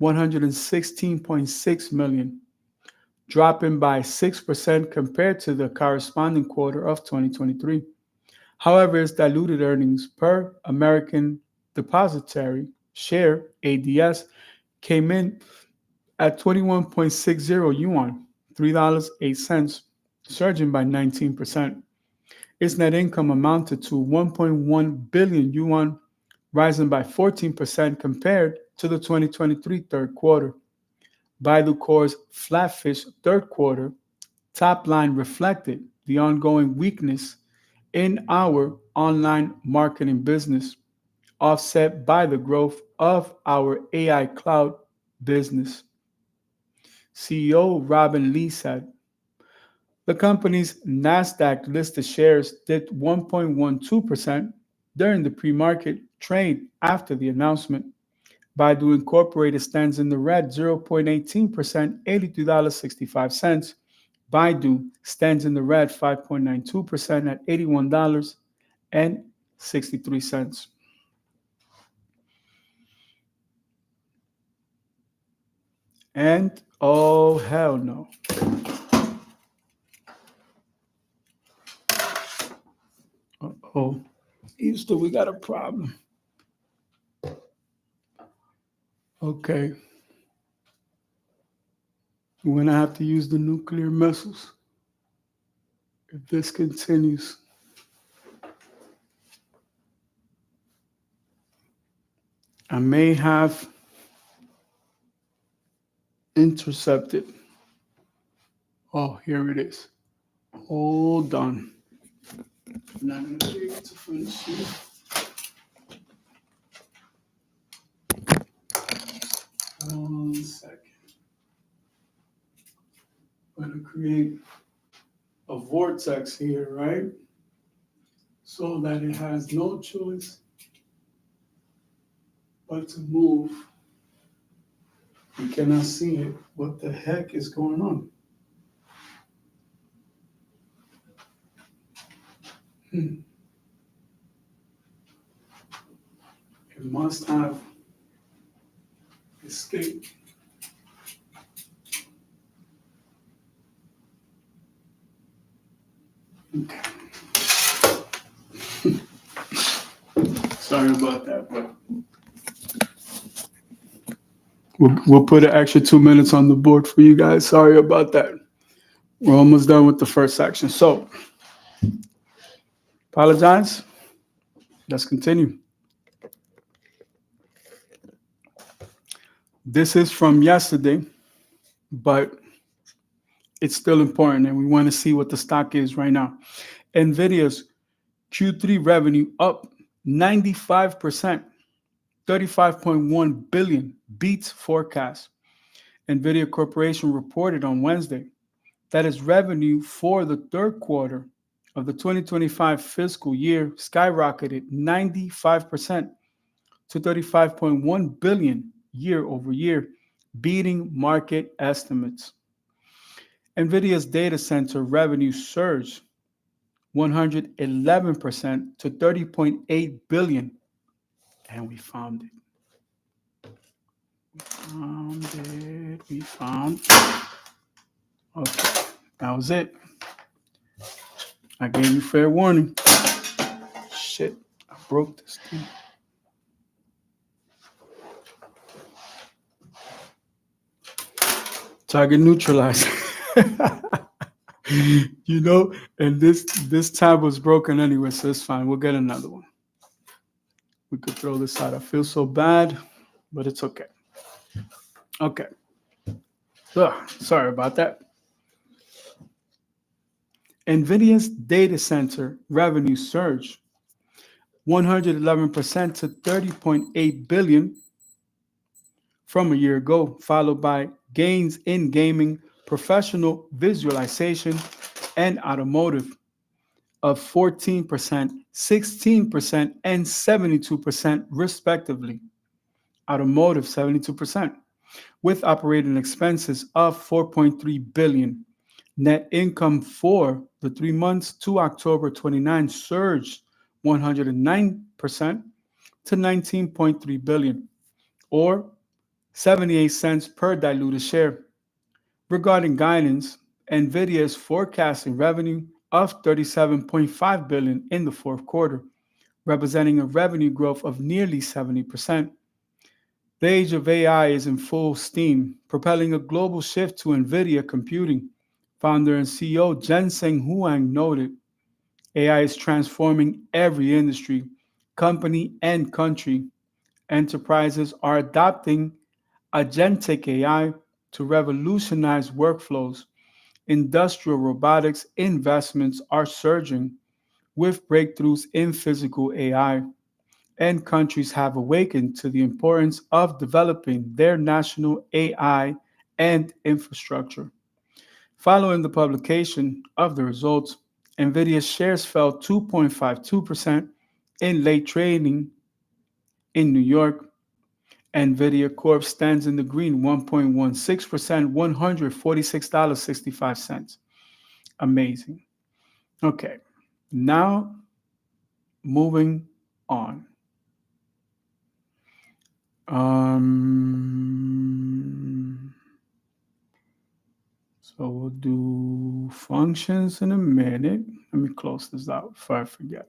116.6 million, dropping by 6% compared to the corresponding quarter of 2023. However, its diluted earnings per American Depositary Share, ADS, came in at 21.60 yuan, $3.08, surging by 19%. Its net income amounted to 1.1 billion yuan, rising by 14% compared to the 2023 third quarter. Baidu Core's flatfish third quarter top line reflected the ongoing weakness in our online marketing business, offset by the growth of our AI cloud business. CEO Robin Lee said, the company's NASDAQ listed shares dipped 1.12% during the pre market trade after the announcement. Baidu Incorporated stands in the red 0.18%, $82.65. Baidu stands in the red 5.92% at $81.63. And oh, hell no. Oh, Houston, we got a problem. Okay. We're going to have to use the nuclear missiles if this continues. I may have intercepted. Oh, here it is. Hold on. I'm not going to be able to finish here. One second. I'm going to create a vortex here, right? So that it has no choice but to move. You cannot see it. What the heck is going on? It must have escaped. Okay. Sorry about that, but we'll put an extra 2 minutes on the board for you guys. Sorry about that. We're almost done with the first section. So, apologize. Let's continue. This is from yesterday, but it's still important, and we want to see what the stock is right now. NVIDIA's Q3 revenue up 95%, 35.1 billion, beats forecast. NVIDIA Corporation reported on Wednesday that its revenue for the third quarter of the 2025 fiscal year skyrocketed 95% to 35.1 billion year over year, beating market estimates. NVIDIA's data center revenue surged 111% to 30.8 billion, and we found it. We found it. Okay, that was it. I gave you fair warning. Shit, I broke this thing. Target neutralized. You know, and this tab was broken anyway, so it's fine. We'll get another one. We could throw this out. I feel so bad, but it's okay. Okay. Sorry about that. NVIDIA's data center revenue surged 111% to 30.8 billion from a year ago, followed by gains in gaming, professional visualization, and automotive of 14%, 16%, and 72% respectively. Automotive 72%, with operating expenses of 4.3 billion. Net income for the 3 months to October 29 surged 109% to 19.3 billion, or 78 cents per diluted share. Regarding guidance, NVIDIA is forecasting revenue of 37.5 billion in the fourth quarter, representing a revenue growth of nearly 70%. The age of AI is in full steam, propelling a global shift to NVIDIA computing. Founder and CEO Jensen Huang noted, AI is transforming every industry, company, and country. Enterprises are adopting agentic AI to revolutionize workflows. Industrial robotics investments are surging. with breakthroughs in physical AI, and countries have awakened to the importance of developing their national AI and infrastructure. Following the publication of the results, NVIDIA's shares fell 2.52% in late trading in New York. NVIDIA Corp stands in the green 1.16%, $146.65. Amazing. Okay, now moving on. So we'll do functions in a minute. Let me close this out before I forget.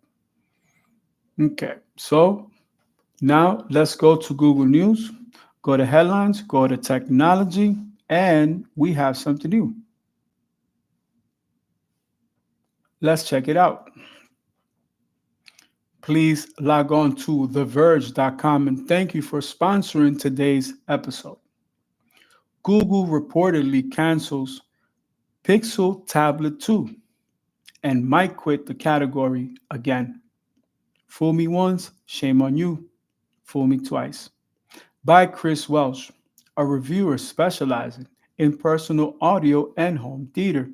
Okay, so now let's go to Google News, go to headlines, go to technology, and we have something new. Let's check it out. Please log on to TheVerge.com and thank you for sponsoring today's episode. Google reportedly cancels Pixel Tablet 2 and might quit the category again. Fool me once, shame on you. Fool me twice. By Chris Welsh, a reviewer specializing in personal audio and home theater.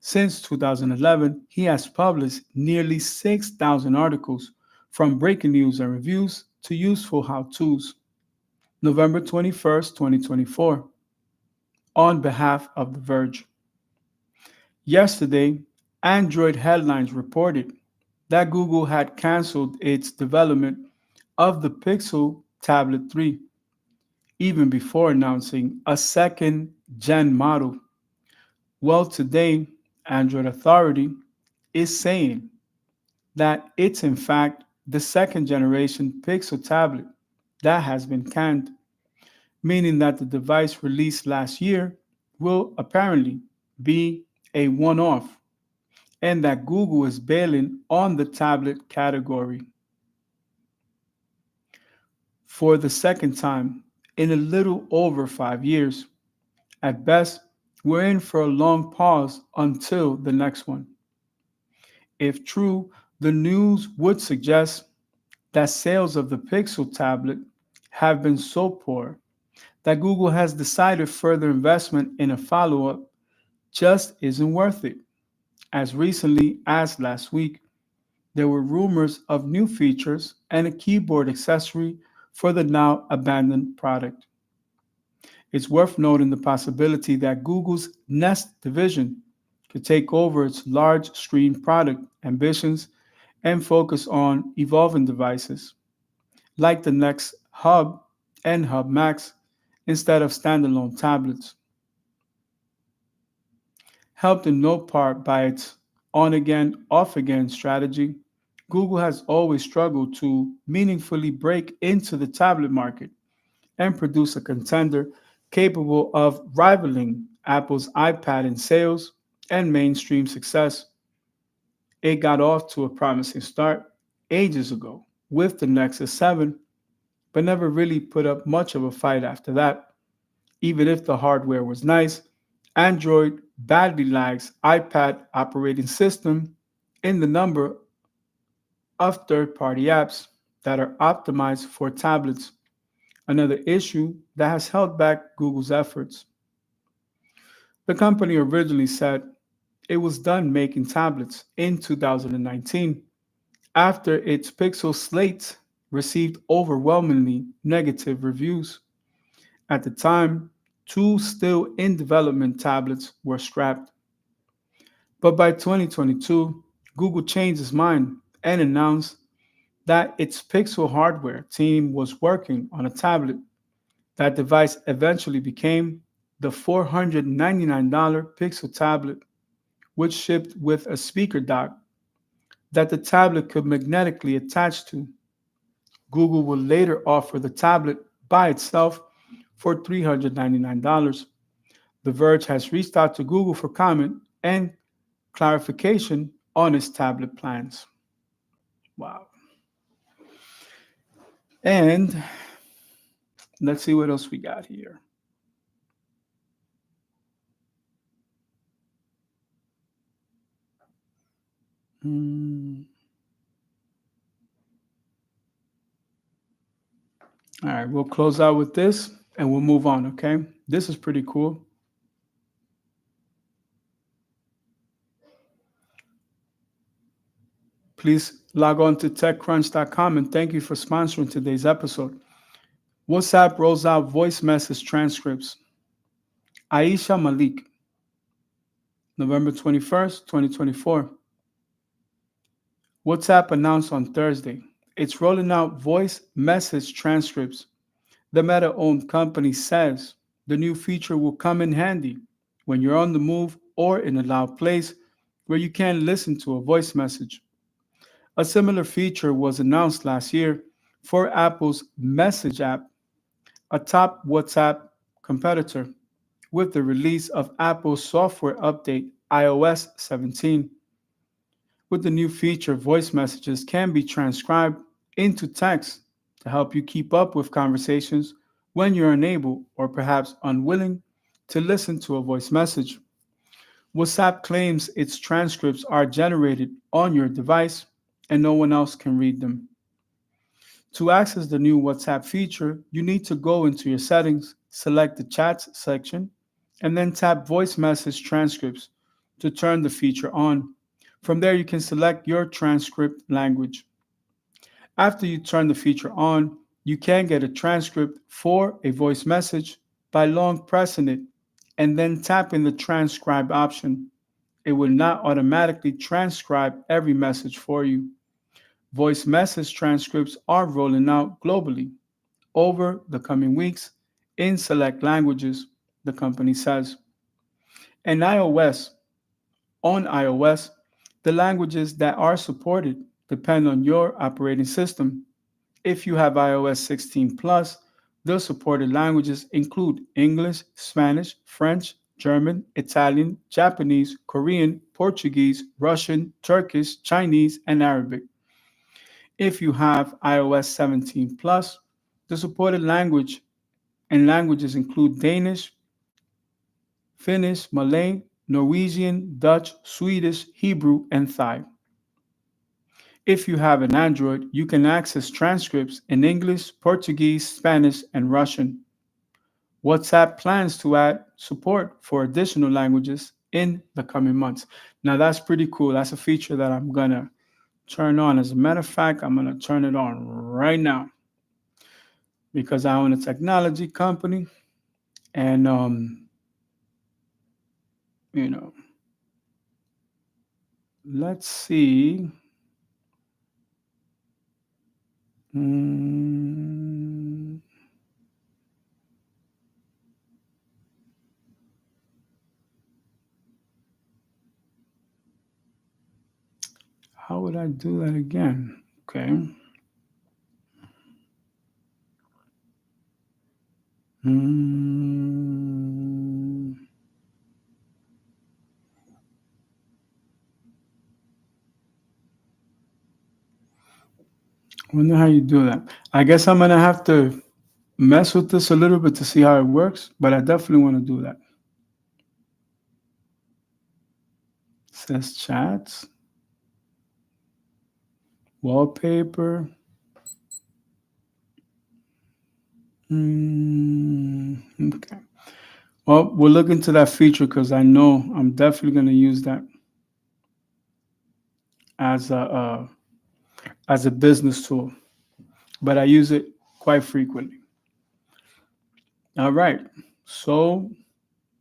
Since 2011, he has published nearly 6,000 articles, from breaking news and reviews to useful how-tos. November 21st, 2024, on behalf of The Verge. Yesterday, Android Headlines reported that Google had canceled its development of the Pixel Tablet 3, even before announcing a second gen model. Well, today, Android Authority is saying that it's in fact the second generation Pixel tablet that has been canned, meaning that the device released last year will apparently be a one off, and that Google is bailing on the tablet category for the second time in a little over 5 years. At best, we're in for a long pause until the next one. If true, the news would suggest that sales of the Pixel tablet have been so poor that Google has decided further investment in a follow up just isn't worth it. As recently as last week, there were rumors of new features and a keyboard accessory for the now abandoned product. It's worth noting the possibility that Google's Nest division could take over its large screen product ambitions and focus on evolving devices like the Next Hub and Hub Max instead of standalone tablets. Helped in no part by its on again, off again strategy, Google has always struggled to meaningfully break into the tablet market and produce a contender capable of rivaling Apple's iPad in sales and mainstream success. It got off to a promising start ages ago with the Nexus 7, but never really put up much of a fight after that. Even if the hardware was nice, Android badly lags iPad operating system in the number of third-party apps that are optimized for tablets, another issue that has held back Google's efforts. The company originally said it was done making tablets in 2019 after its Pixel Slate received overwhelmingly negative reviews. At the time, two still in development tablets were scrapped. But by 2022, Google changed its mind and announced that its Pixel hardware team was working on a tablet. That device eventually became the $499 Pixel tablet, which shipped with a speaker dock that the tablet could magnetically attach to. Google will later offer the tablet by itself for $399. The Verge has reached out to Google for comment and clarification on its tablet plans. Wow. And let's see what else we got here. All right, we'll close out with this and we'll move on, okay? This is pretty cool. Please log on to techcrunch.com and thank you for sponsoring today's episode. WhatsApp rolls out voice message transcripts. Aisha Malik, November 21st, 2024. WhatsApp announced on Thursday it's rolling out voice message transcripts. The Meta owned company says the new feature will come in handy when you're on the move or in a loud place where you can't listen to a voice message. A similar feature was announced last year for Apple's Message app, a top WhatsApp competitor, with the release of Apple's software update iOS 17. With the new feature, voice messages can be transcribed into text to help you keep up with conversations when you're unable or perhaps unwilling to listen to a voice message. WhatsApp claims its transcripts are generated on your device and no one else can read them. To access the new WhatsApp feature, you need to go into your settings, select the chats section, and then tap voice message transcripts to turn the feature on. From there, you can select your transcript language. After you turn the feature on, you can get a transcript for a voice message by long pressing it and then tapping the transcribe option. It will not automatically transcribe every message for you. Voice message transcripts are rolling out globally over the coming weeks in select languages, the company says. And on iOS, the languages that are supported depend on your operating system. If you have iOS 16 Plus, the supported languages include English, Spanish, French, German, Italian, Japanese, Korean, Portuguese, Russian, Turkish, Chinese, and Arabic. If you have iOS 17 Plus, the supported languages include Danish, Finnish, Malay, Norwegian, Dutch, Swedish, Hebrew, and Thai. If you have an Android, you can access transcripts in English, Portuguese, Spanish, and Russian. WhatsApp plans to add support for additional languages in the coming months. Now, that's pretty cool. That's a feature that I'm going to turn on. As a matter of fact, I'm going to turn it on right now because I own a technology company and, you know, let's see. Mm, how would I do that again? Okay. Mm, wonder how you do that. I guess I'm gonna have to mess with this a little bit to see how it works, but I definitely want to do that. It says chats, wallpaper. Okay. Well, we'll look into that feature because I know I'm definitely going to use that as a business tool, but I use it quite frequently. All right. So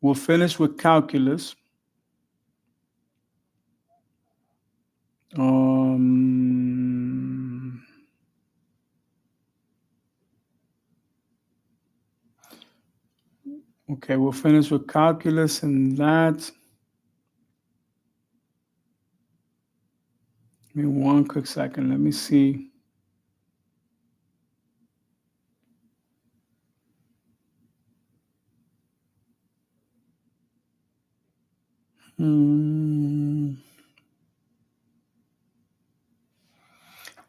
we'll finish with calculus. Um, okay, we'll finish with calculus and that. Give me one quick second. Let me see. Hmm.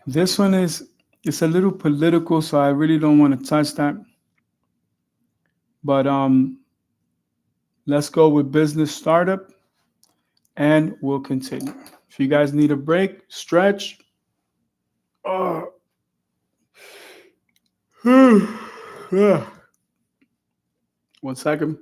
This one it's a little political, so I really don't want to touch that. But let's go with business startup and we'll continue. If you guys need a break, stretch. One second.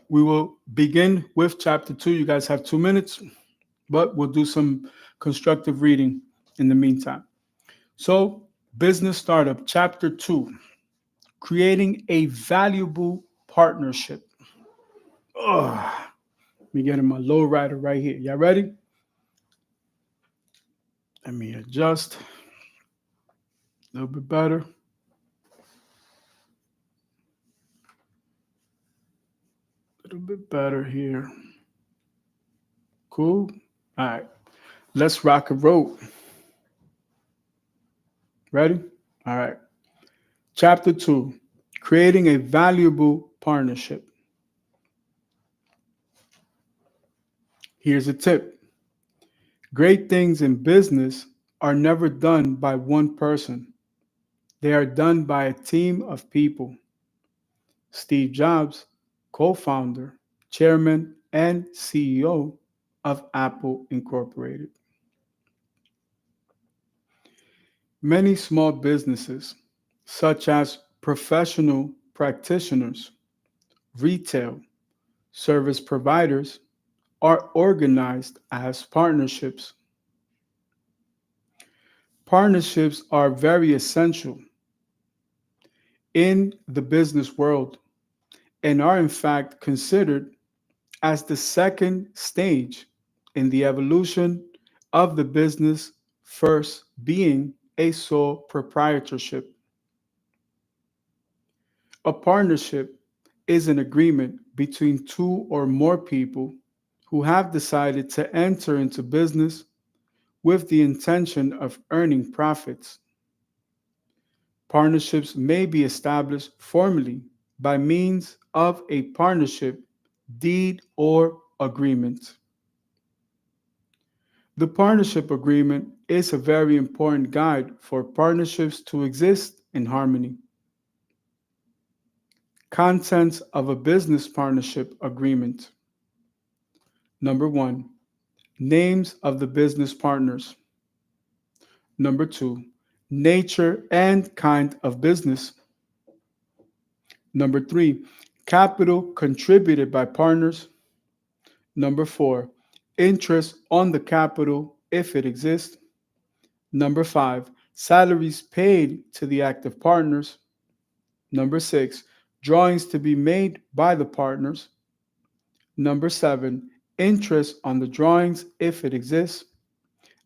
We will begin with chapter 2. You guys have 2 minutes, but we'll do some constructive reading in the meantime. So, business startup, chapter 2, creating a valuable partnership. Ugh. Let me get in my low rider right here. Y'all ready? Let me adjust a little bit better. A little bit better here. Cool. All right. Let's rock and roll. Ready? All right. Chapter 2, creating a valuable partnership. Here's a tip. Great things in business are never done by one person. They are done by a team of people. Steve Jobs, co-founder, chairman, and CEO of Apple Incorporated. Many small businesses, such as professional practitioners, retail, service providers, are organized as partnerships. Partnerships are very essential in the business world and are in fact considered as the second stage in the evolution of the business, first being a sole proprietorship. A partnership is an agreement between two or more people who have decided to enter into business with the intention of earning profits. Partnerships may be established formally by means of a partnership deed or agreement. The partnership agreement is a very important guide for partnerships to exist in harmony. Contents of a business partnership agreement. Number 1, names of the business partners. Number 2, nature and kind of business. Number 3, capital contributed by partners. Number 4, interest on the capital if it exists. Number 5, salaries paid to the active partners. Number 6, drawings to be made by the partners. Number 7, interest on the drawings if it exists.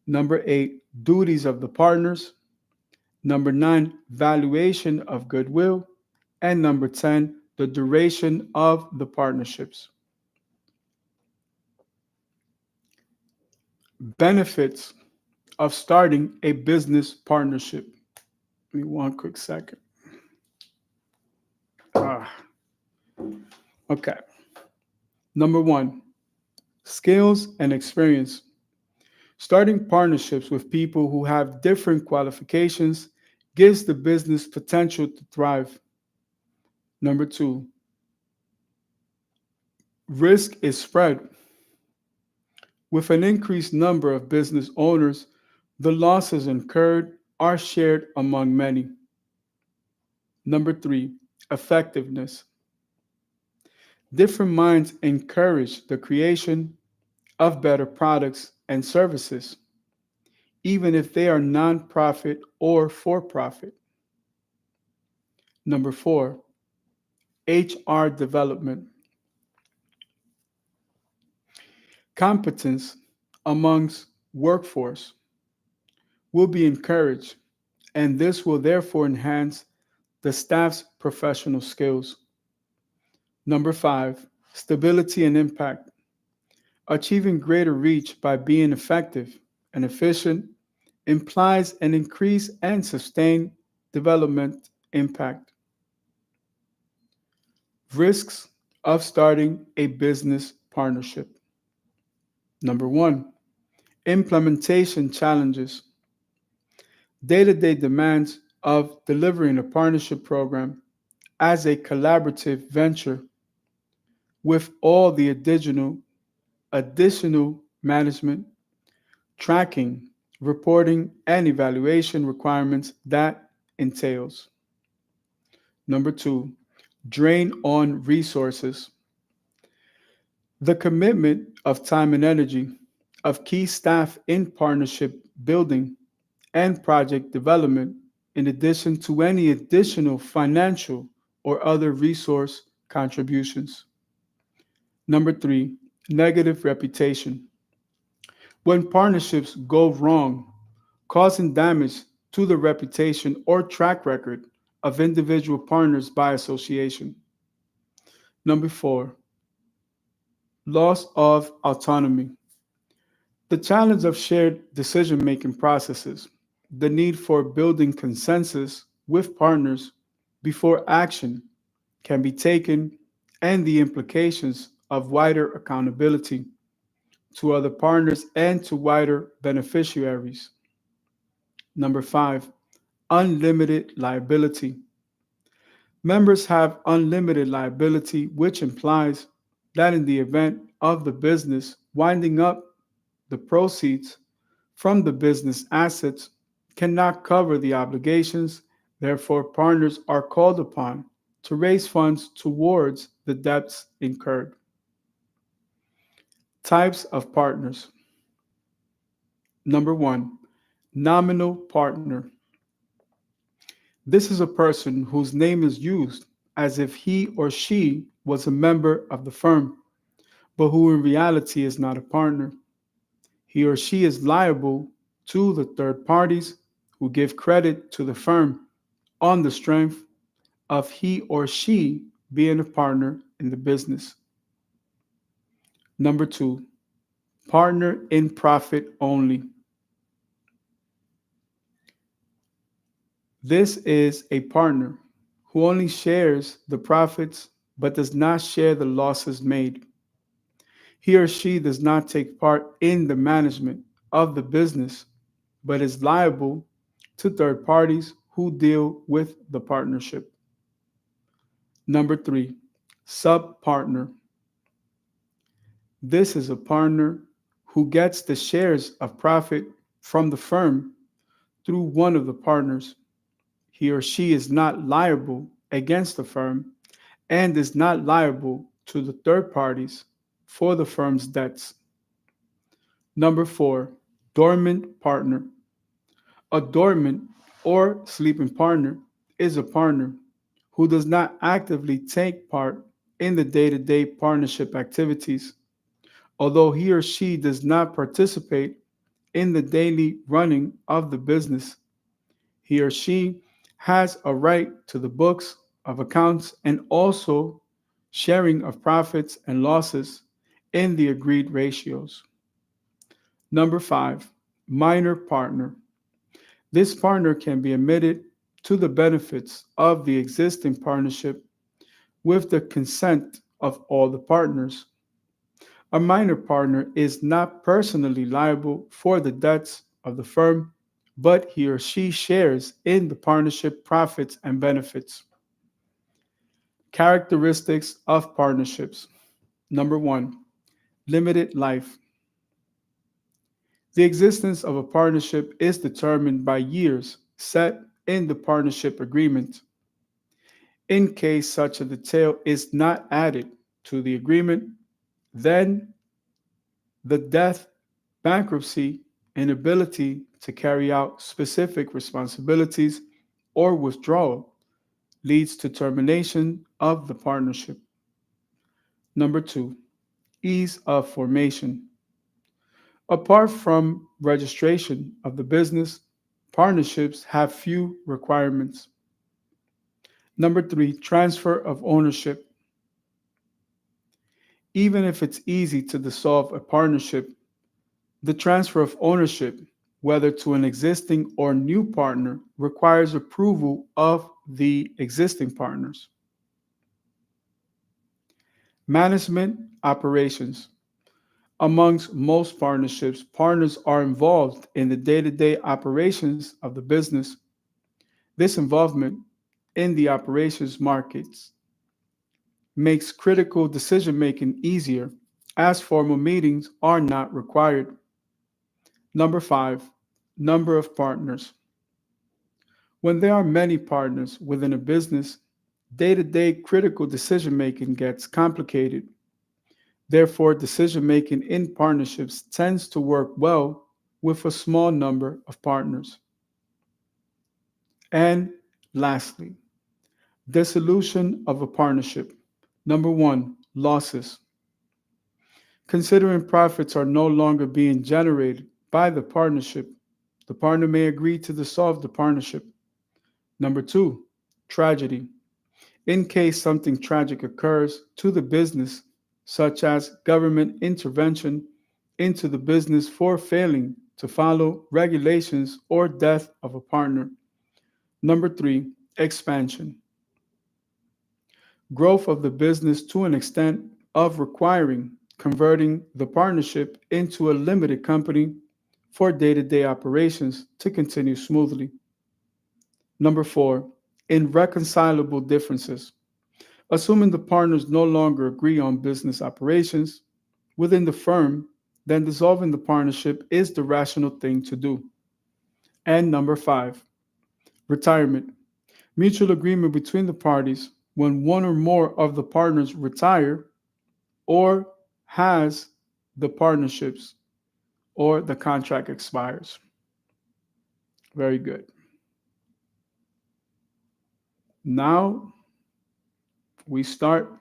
Number 8, duties of the partners. Number 9, valuation of goodwill. And number 10, the duration of the partnerships. Benefits of starting a business partnership. Give me one quick second. Okay. Number 1, skills and experience. Starting partnerships with people who have different qualifications gives the business potential to thrive. Number 2, risk is spread. With an increased number of business owners, the losses incurred are shared among many. Number 3, effectiveness. Different minds encourage the creation of better products and services, even if they are non-profit or for-profit. Number 4, HR development. Competence amongst workforce will be encouraged, and this will therefore enhance the staff's professional skills. Number 5, stability and impact. Achieving greater reach by being effective and efficient implies an increase and sustained development impact. Risks of starting a business partnership. Number 1, implementation challenges. Day-to-day demands of delivering a partnership program as a collaborative venture with all the additional management, tracking, reporting, and evaluation requirements that entails. Number two, drain on resources. The commitment of time and energy of key staff in partnership building and project development, in addition to any additional financial or other resource contributions. Number three, negative reputation. When partnerships go wrong, causing damage to the reputation or track record of individual partners by association. Number four, loss of autonomy. The challenge of shared decision making processes, the need for building consensus with partners before action can be taken, and the implications of wider accountability to other partners and to wider beneficiaries. Number five, unlimited liability. Members have unlimited liability, which implies that in the event of the business winding up, the proceeds from the business assets cannot cover the obligations. Therefore, partners are called upon to raise funds towards the debts incurred. Types of partners. Number one, nominal partner. This is a person whose name is used as if he or she was a member of the firm, but who in reality is not a partner. He or she is liable to the third parties who give credit to the firm on the strength of he or she being a partner in the business. Number two, partner in profit only. This is a partner who only shares the profits but does not share the losses made. He or she does not take part in the management of the business but is liable to third parties who deal with the partnership. Number three, sub partner. This is a partner who gets the shares of profit from the firm through one of the partners. He or she is not liable against the firm and is not liable to the third parties for the firm's debts. Number four, dormant partner. A dormant or sleeping partner is a partner who does not actively take part in the day to day partnership activities, although he or she does not participate in the daily running of the business. He or she has a right to the books of accounts and also sharing of profits and losses in the agreed ratios. Number five, minor partner. This partner can be admitted to the benefits of the existing partnership with the consent of all the partners. A minor partner is not personally liable for the debts of the firm, but he or she shares in the partnership profits and benefits. Characteristics of partnerships. Number one, limited life. The existence of a partnership is determined by years set in the partnership agreement. In case such a detail is not added to the agreement, then the death, bankruptcy, inability to carry out specific responsibilities, or withdrawal leads to termination of the partnership. Number two, ease of formation. Apart from registration of the business, partnerships have few requirements. Number three, transfer of ownership. Even if it's easy to dissolve a partnership, the transfer of ownership, whether to an existing or new partner, requires approval of the existing partners. Management operations. Amongst most partnerships, partners are involved in the day to day operations of the business. This involvement in the operations markets makes critical decision making easier, as formal meetings are not required. Number five, number of partners. When there are many partners within a business, day to day critical decision making gets complicated. Therefore, decision making in partnerships tends to work well with a small number of partners. And lastly, dissolution of a partnership. Number one, losses. Considering profits are no longer being generated by the partner may agree to dissolve the partnership. Number two, tragedy. In case something tragic occurs to the business, such as government intervention into the business for failing to follow regulations or death of a partner. Number three, expansion. Growth of the business to an extent of requiring converting the partnership into a limited company for day to day operations to continue smoothly. Number four, irreconcilable differences. Assuming the partners no longer agree on business operations within the firm, then dissolving the partnership is the rational thing to do. And number five, retirement. Mutual agreement between the parties when one or more of the partners retire or has the partnerships or the contract expires. Very good. Now we start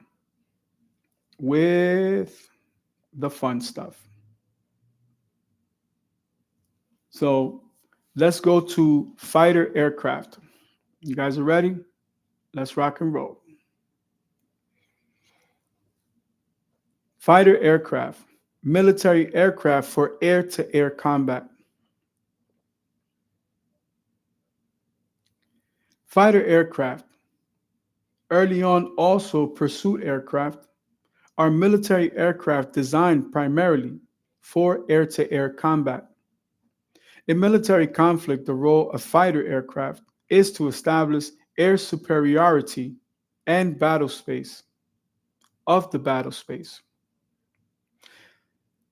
with the fun stuff. So let's go to fighter aircraft. You guys are ready? Let's rock and roll. Fighter aircraft, military aircraft for air to air combat. Fighter aircraft, early on also pursuit aircraft, are military aircraft designed primarily for air to air combat. In military conflict, the role of fighter aircraft is to establish air superiority and battle space.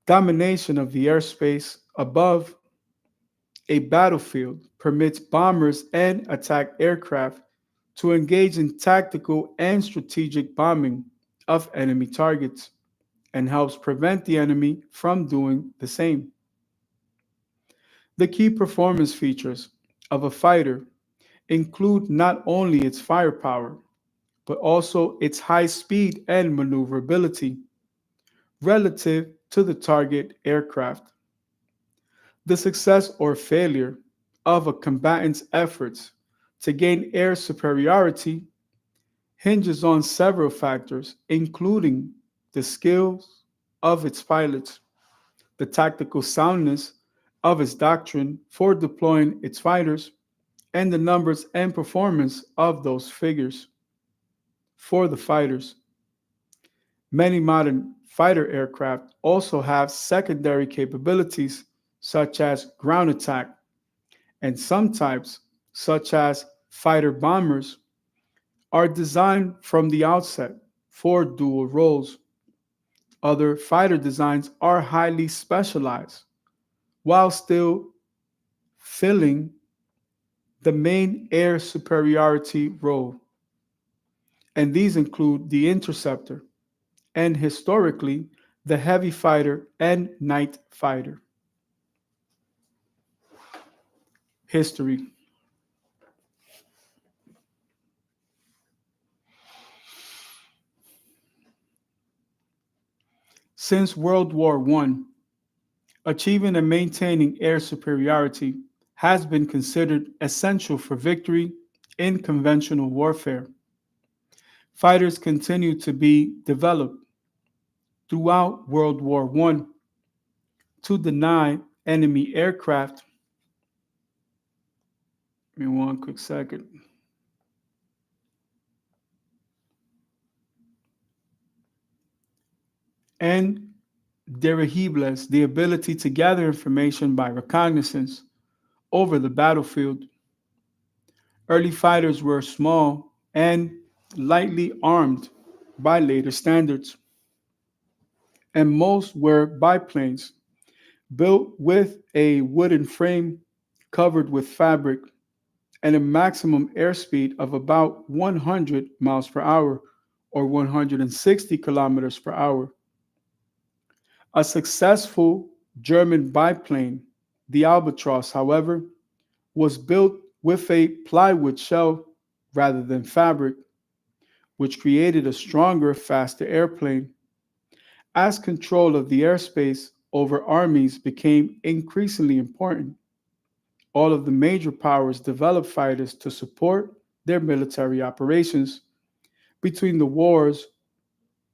Domination of the airspace above a battlefield permits bombers and attack aircraft to engage in tactical and strategic bombing of enemy targets and helps prevent the enemy from doing the same. The key performance features of a fighter include not only its firepower, but also its high speed and maneuverability relative to the target aircraft. The success or failure of a combatant's efforts to gain air superiority hinges on several factors, including the skills of its pilots, the tactical soundness of its doctrine for deploying its fighters, and the numbers and performance of those figures. For the fighters, many modern fighter aircraft also have secondary capabilities such as ground attack, and some types, such as fighter bombers, are designed from the outset for dual roles. Other fighter designs are highly specialized while still filling the main air superiority role, and these include the interceptor and historically the heavy fighter and night fighter. History. Since World War I, achieving and maintaining air superiority has been considered essential for victory in conventional warfare. Fighters continue to be developed throughout World War I to deny enemy aircraft. Give me one quick second. And dirigibles, the ability to gather information by reconnaissance over the battlefield. Early fighters were small and lightly armed by later standards, and most were biplanes built with a wooden frame covered with fabric and a maximum airspeed of about 100 miles per hour or 160 kilometers per hour. A successful German biplane, the Albatross, however, was built with a plywood shell rather than fabric, which created a stronger, faster airplane. As control of the airspace over armies became increasingly important, all of the major powers developed fighters to support their military operations. Between the wars,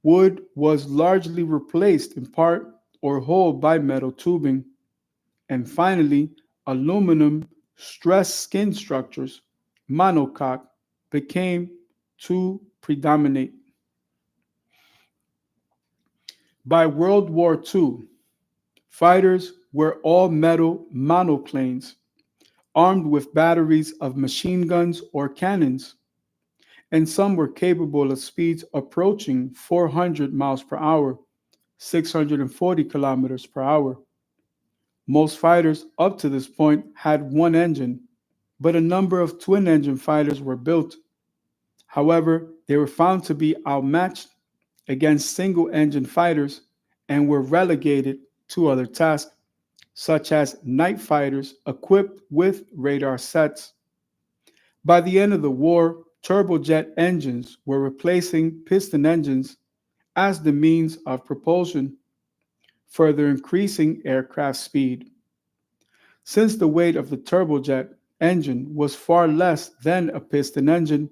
wood was largely replaced in part or whole by metal tubing, and finally, aluminum stress skin structures, monocoque, became to predominate. By World War II, fighters were all metal monoplanes armed with batteries of machine guns or cannons, and some were capable of speeds approaching 400 miles per hour, 640 kilometers per hour. Most fighters up to this point had one engine, but a number of twin engine fighters were built. However, they were found to be outmatched against single engine fighters and were relegated to other tasks, such as night fighters equipped with radar sets. By the end of the war, turbojet engines were replacing piston engines as the means of propulsion, further increasing aircraft speed. Since the weight of the turbojet engine was far less than a piston engine,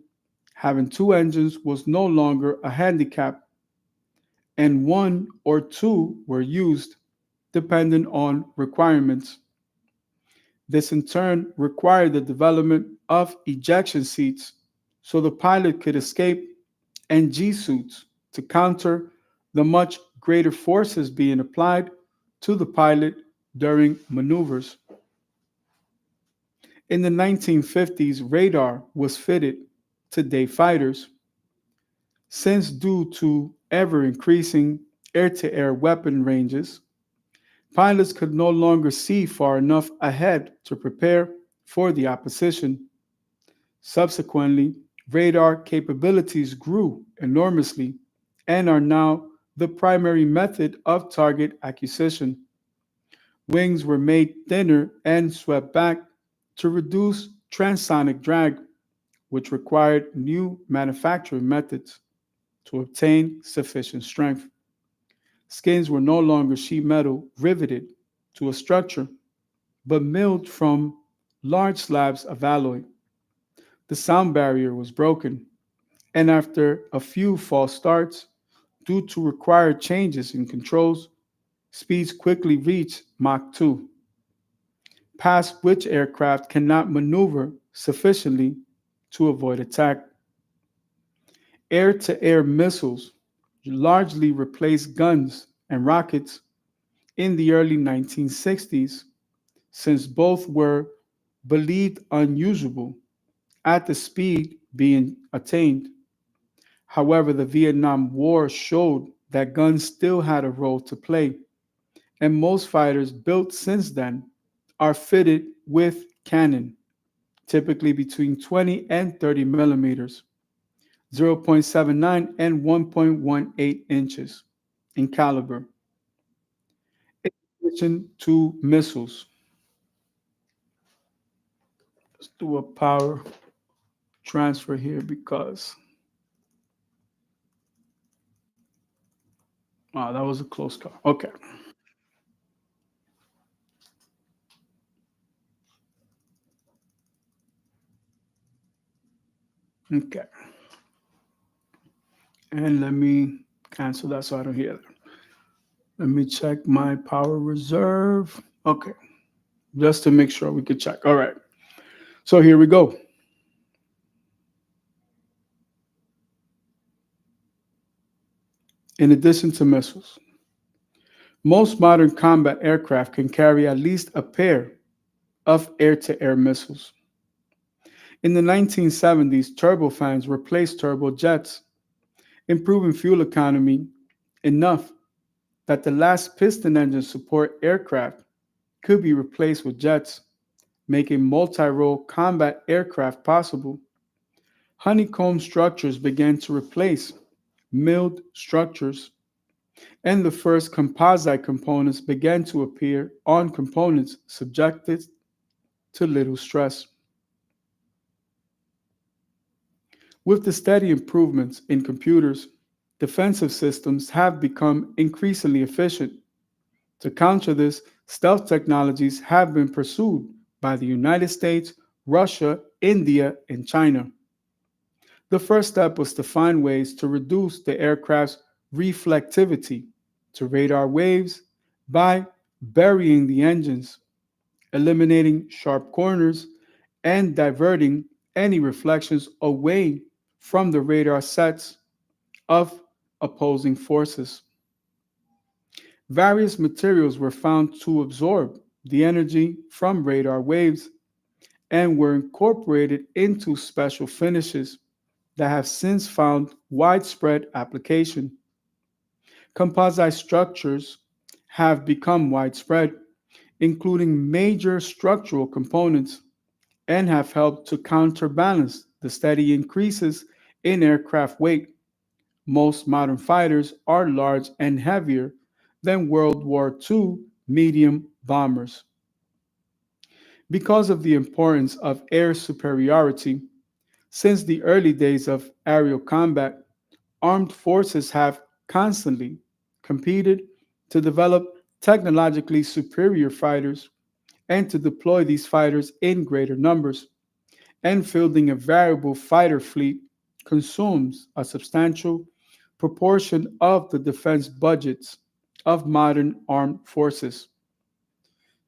having two engines was no longer a handicap, and one or two were used depending on requirements. This in turn required the development of ejection seats so the pilot could escape and G suits to counter the much greater forces being applied to the pilot during maneuvers. In the 1950s, radar was fitted to day fighters. Since, due to ever increasing air to air weapon ranges, pilots could no longer see far enough ahead to prepare for the opposition. Subsequently, radar capabilities grew enormously and are now the primary method of target acquisition. Wings were made thinner and swept back to reduce transonic drag, which required new manufacturing methods to obtain sufficient strength. Skins were no longer sheet metal riveted to a structure, but milled from large slabs of alloy. The sound barrier was broken, and after a few false starts, due to required changes in controls, speeds quickly reached Mach 2, past which aircraft cannot maneuver sufficiently to avoid attack. Air to air missiles largely replaced guns and rockets in the early 1960s, since both were believed unusable at the speed being attained. However, the Vietnam War showed that guns still had a role to play, and most fighters built since then are fitted with cannon, typically between 20 and 30 millimeters, 0.79 and 1.18 inches in caliber. In addition to missiles, let's do a power transfer here because that was a close call. Okay. Okay. And let me cancel that so I don't hear that. Let me check my power reserve. Okay. Just to make sure we could check. All right. So here we go. In addition to missiles, most modern combat aircraft can carry at least a pair of air to air missiles. In the 1970s, turbofans replaced turbojets, improving fuel economy enough that the last piston engine support aircraft could be replaced with jets, making multi role combat aircraft possible. Honeycomb structures began to replace milled structures, and the first composite components began to appear on components subjected to little stress. With the steady improvements in computers, defensive systems have become increasingly efficient. To counter this, stealth technologies have been pursued by the United States, Russia, India, and China. The first step was to find ways to reduce the aircraft's reflectivity to radar waves by burying the engines, eliminating sharp corners, and diverting any reflections away from the radar sets of opposing forces. Various materials were found to absorb the energy from radar waves and were incorporated into special finishes that have since found widespread application. Composite structures have become widespread, including major structural components, and have helped to counterbalance the steady increases in aircraft weight. Most modern fighters are large and heavier than World War II medium bombers. Because of the importance of air superiority, since the early days of aerial combat, armed forces have constantly competed to develop technologically superior fighters and to deploy these fighters in greater numbers. And fielding a variable fighter fleet consumes a substantial proportion of the defense budgets of modern armed forces.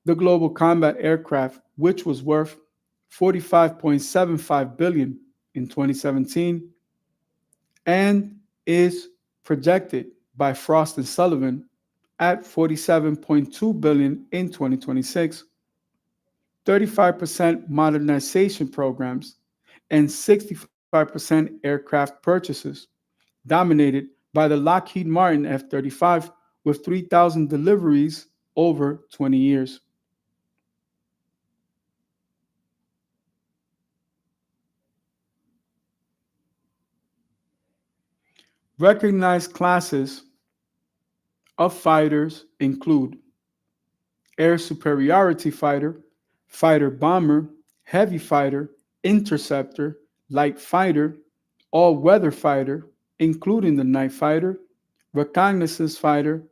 The global combat aircraft, which was worth 45.75 billion in 2017 and is projected by Frost and Sullivan at 47.2 billion in 2026, 35% modernization programs, and 65% aircraft purchases, dominated by the Lockheed Martin F-35 with 3,000 deliveries over 20 years. Recognized classes of fighters include air superiority fighter, fighter bomber, heavy fighter, interceptor, light fighter, all weather fighter, including the night fighter, reconnaissance fighter,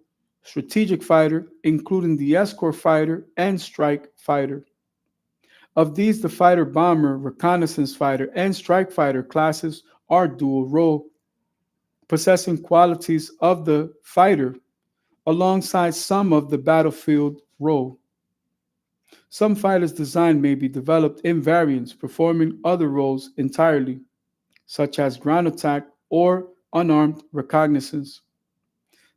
strategic fighter, including the escort fighter, and strike fighter. Of these, the fighter bomber, reconnaissance fighter, and strike fighter classes are dual role, possessing qualities of the fighter alongside some of the battlefield role. Some fighters' design may be developed in variants performing other roles entirely, such as ground attack or unarmed reconnaissance.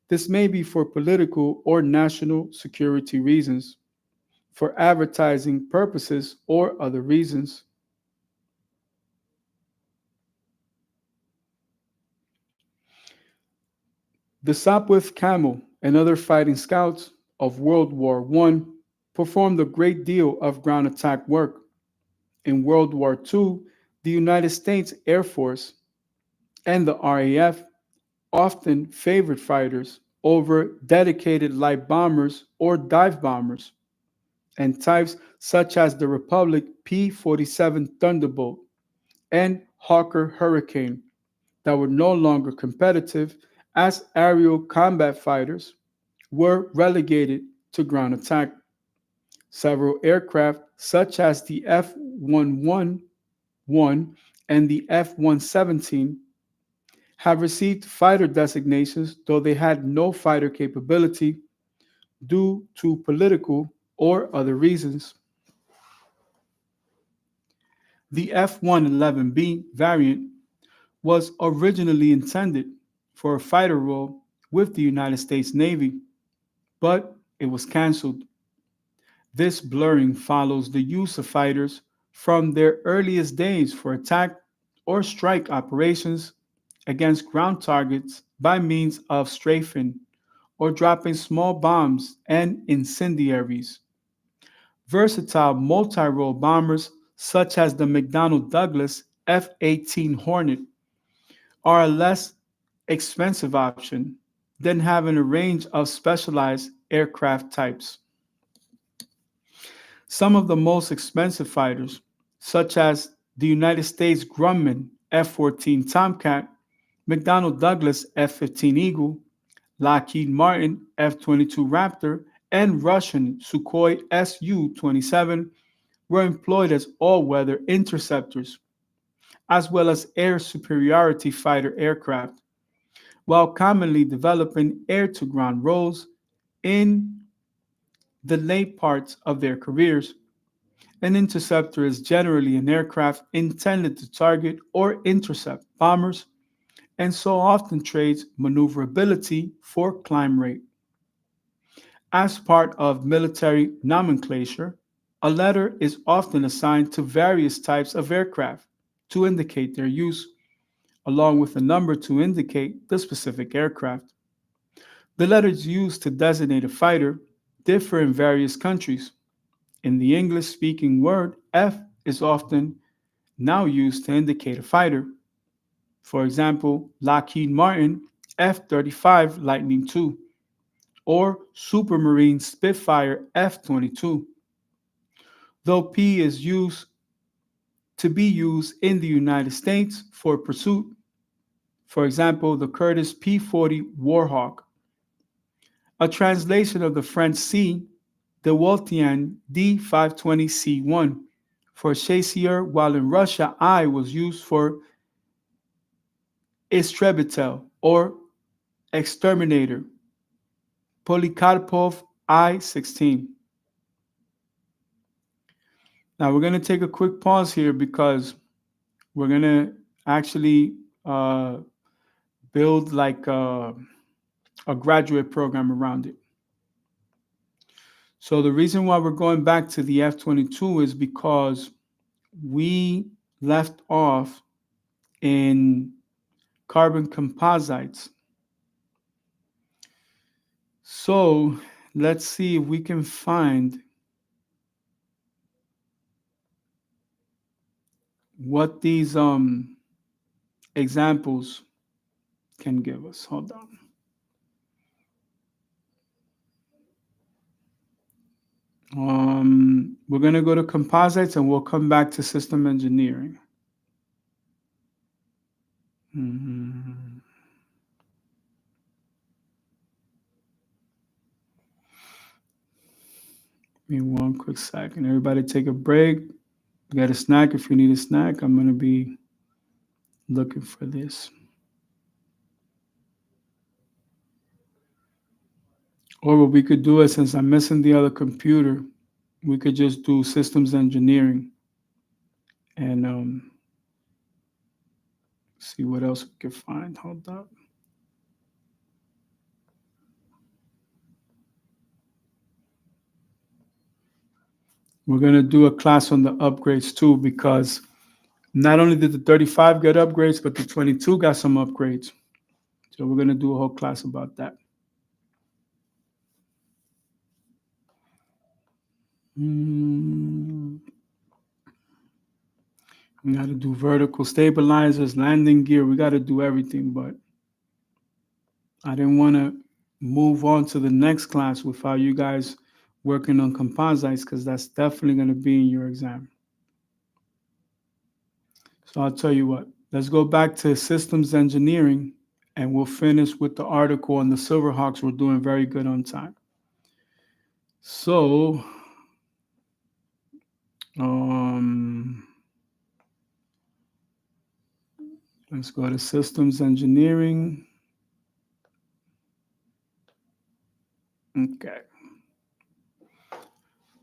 This may be for political or national security reasons, for advertising purposes, or other reasons. The Sopwith Camel and other fighting scouts of World War I performed a great deal of ground attack work. In World War II, the United States Air Force and the RAF often favored fighters over dedicated light bombers or dive bombers, and types such as the Republic P-47 Thunderbolt and Hawker Hurricane that were no longer competitive as aerial combat fighters were relegated to ground attack. Several aircraft, such as the F-111 and the F-117, have received fighter designations, though they had no fighter capability due to political or other reasons. The F-111B variant was originally intended for a fighter role with the United States Navy, but it was canceled. This blurring follows the use of fighters from their earliest days for attack or strike operations against ground targets by means of strafing or dropping small bombs and incendiaries. Versatile multi-role bombers such as the McDonnell Douglas F-18 Hornet are a less expensive option than having a range of specialized aircraft types. Some of the most expensive fighters, such as the United States Grumman F-14 Tomcat, McDonnell Douglas F-15 Eagle, Lockheed Martin F-22 Raptor, and Russian Sukhoi Su-27 were employed as all-weather interceptors, as well as air superiority fighter aircraft, while commonly developing air-to-ground roles in the late parts of their careers. An interceptor is generally an aircraft intended to target or intercept bombers and so often trades maneuverability for climb rate. As part of military nomenclature, a letter is often assigned to various types of aircraft to indicate their use, along with a number to indicate the specific aircraft. The letters used to designate a fighter differ in various countries. In the English speaking word, F is often now used to indicate a fighter. For example, Lockheed Martin F-35 Lightning II or Supermarine Spitfire F-22, though P is used to be used in the United States for pursuit. For example, the Curtiss P-40 Warhawk. A translation of the French C, the Waltien D-520C1 for chasseur, while in Russia I was used for Istrebitel or exterminator, Polikarpov I-16. Now we're going to take a quick pause here because we're going to actually build like a graduate program around it. So the reason why we're going back to the F-22 is because we left off in carbon composites. So let's see if we can find what these examples can give us. Hold on. We're going to go to composites and we'll come back to system engineering. Mm-hmm. Give me one quick second. Everybody take a break. Get a snack if you need a snack. I'm going to be looking for this. Or what we could do is, since I'm missing the other computer, we could just do systems engineering and see what else we can find. Hold up. We're going to do a class on the upgrades too, because not only did the 35 get upgrades, but the 22 got some upgrades. So we're going to do a whole class about that. We got to do vertical stabilizers, landing gear. We got to do everything, but I didn't want to move on to the next class without you guys working on composites, because that's definitely going to be in your exam. So I'll tell you what, let's go back to systems engineering and we'll finish with the article on the Silverhawks. We're doing very good on time. So, let's go to systems engineering. Okay.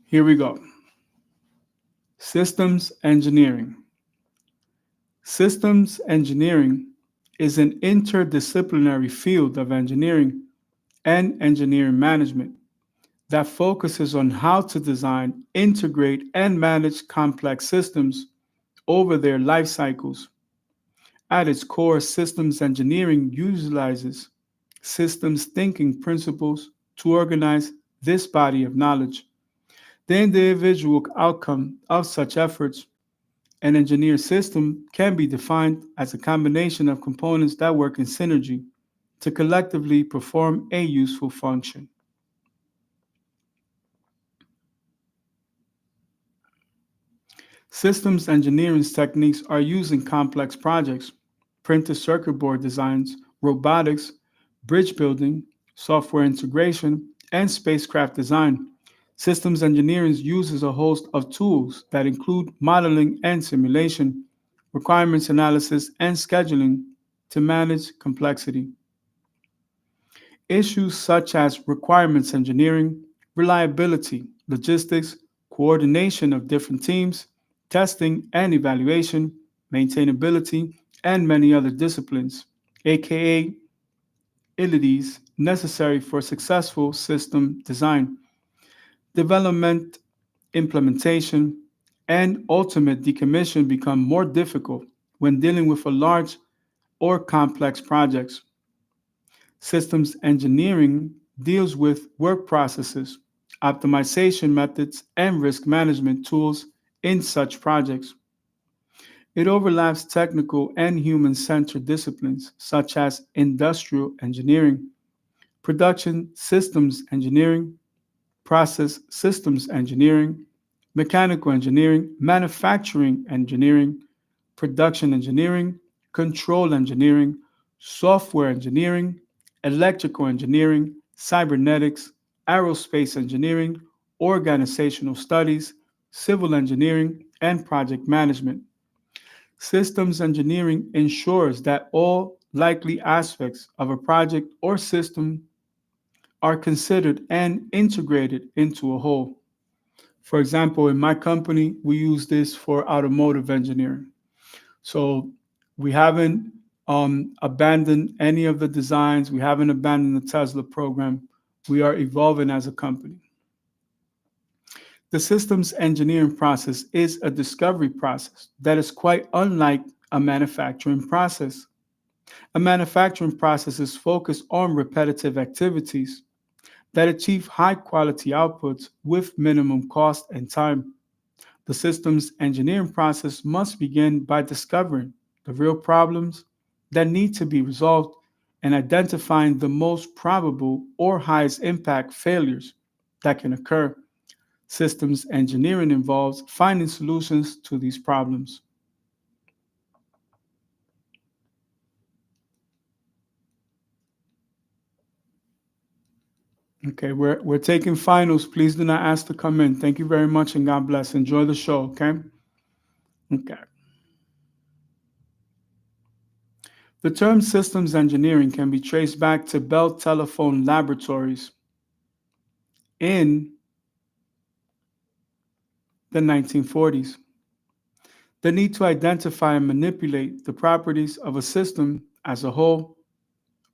Here we go. Systems engineering. Systems engineering is an interdisciplinary field of engineering and engineering management that focuses on how to design, integrate, and manage complex systems over their life cycles. At its core, systems engineering utilizes systems thinking principles to organize this body of knowledge. The individual outcome of such efforts, an engineered system, can be defined as a combination of components that work in synergy to collectively perform a useful function. Systems engineering techniques are used in complex projects, printed circuit board designs, robotics, bridge building, software integration, and spacecraft design. Systems engineering uses a host of tools that include modeling and simulation, requirements analysis, and scheduling to manage complexity. Issues such as requirements engineering, reliability, logistics, coordination of different teams, testing and evaluation, maintainability, and many other disciplines, aka abilities necessary for successful system design, development, implementation, and ultimate decommission become more difficult when dealing with a large or complex projects. Systems engineering deals with work processes, optimization methods, and risk management tools in such projects. It overlaps technical and human centered disciplines such as industrial engineering, production systems engineering, process systems engineering, mechanical engineering, manufacturing engineering, production engineering, control engineering, software engineering, electrical engineering, cybernetics, aerospace engineering, organizational studies, civil engineering, and project management. Systems engineering ensures that all likely aspects of a project or system are considered and integrated into a whole. For example, in my company, we use this for automotive engineering. So we haven't abandoned any of the designs. We haven't abandoned the Tesla program. We are evolving as a company. The systems engineering process is a discovery process that is quite unlike a manufacturing process. A manufacturing process is focused on repetitive activities that achieve high quality outputs with minimum cost and time. The systems engineering process must begin by discovering the real problems that need to be resolved and identifying the most probable or highest impact failures that can occur. Systems engineering involves finding solutions to these problems. Okay, we're taking finals. Please do not ask to come in. Thank you very much and God bless. Enjoy the show, okay? Okay. The term systems engineering can be traced back to Bell Telephone Laboratories in the 1940s. The need to identify and manipulate the properties of a system as a whole,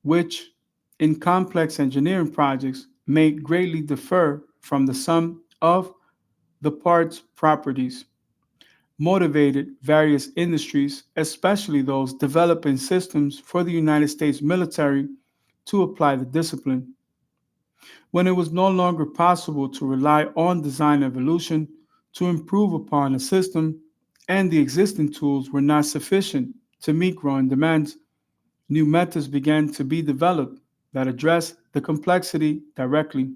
which in complex engineering projects may greatly differ from the sum of the parts properties, motivated various industries, especially those developing systems for the United States military, to apply the discipline. When it was no longer possible to rely on design evolution to improve upon a system, and the existing tools were not sufficient to meet growing demands, new methods began to be developed that address the complexity directly.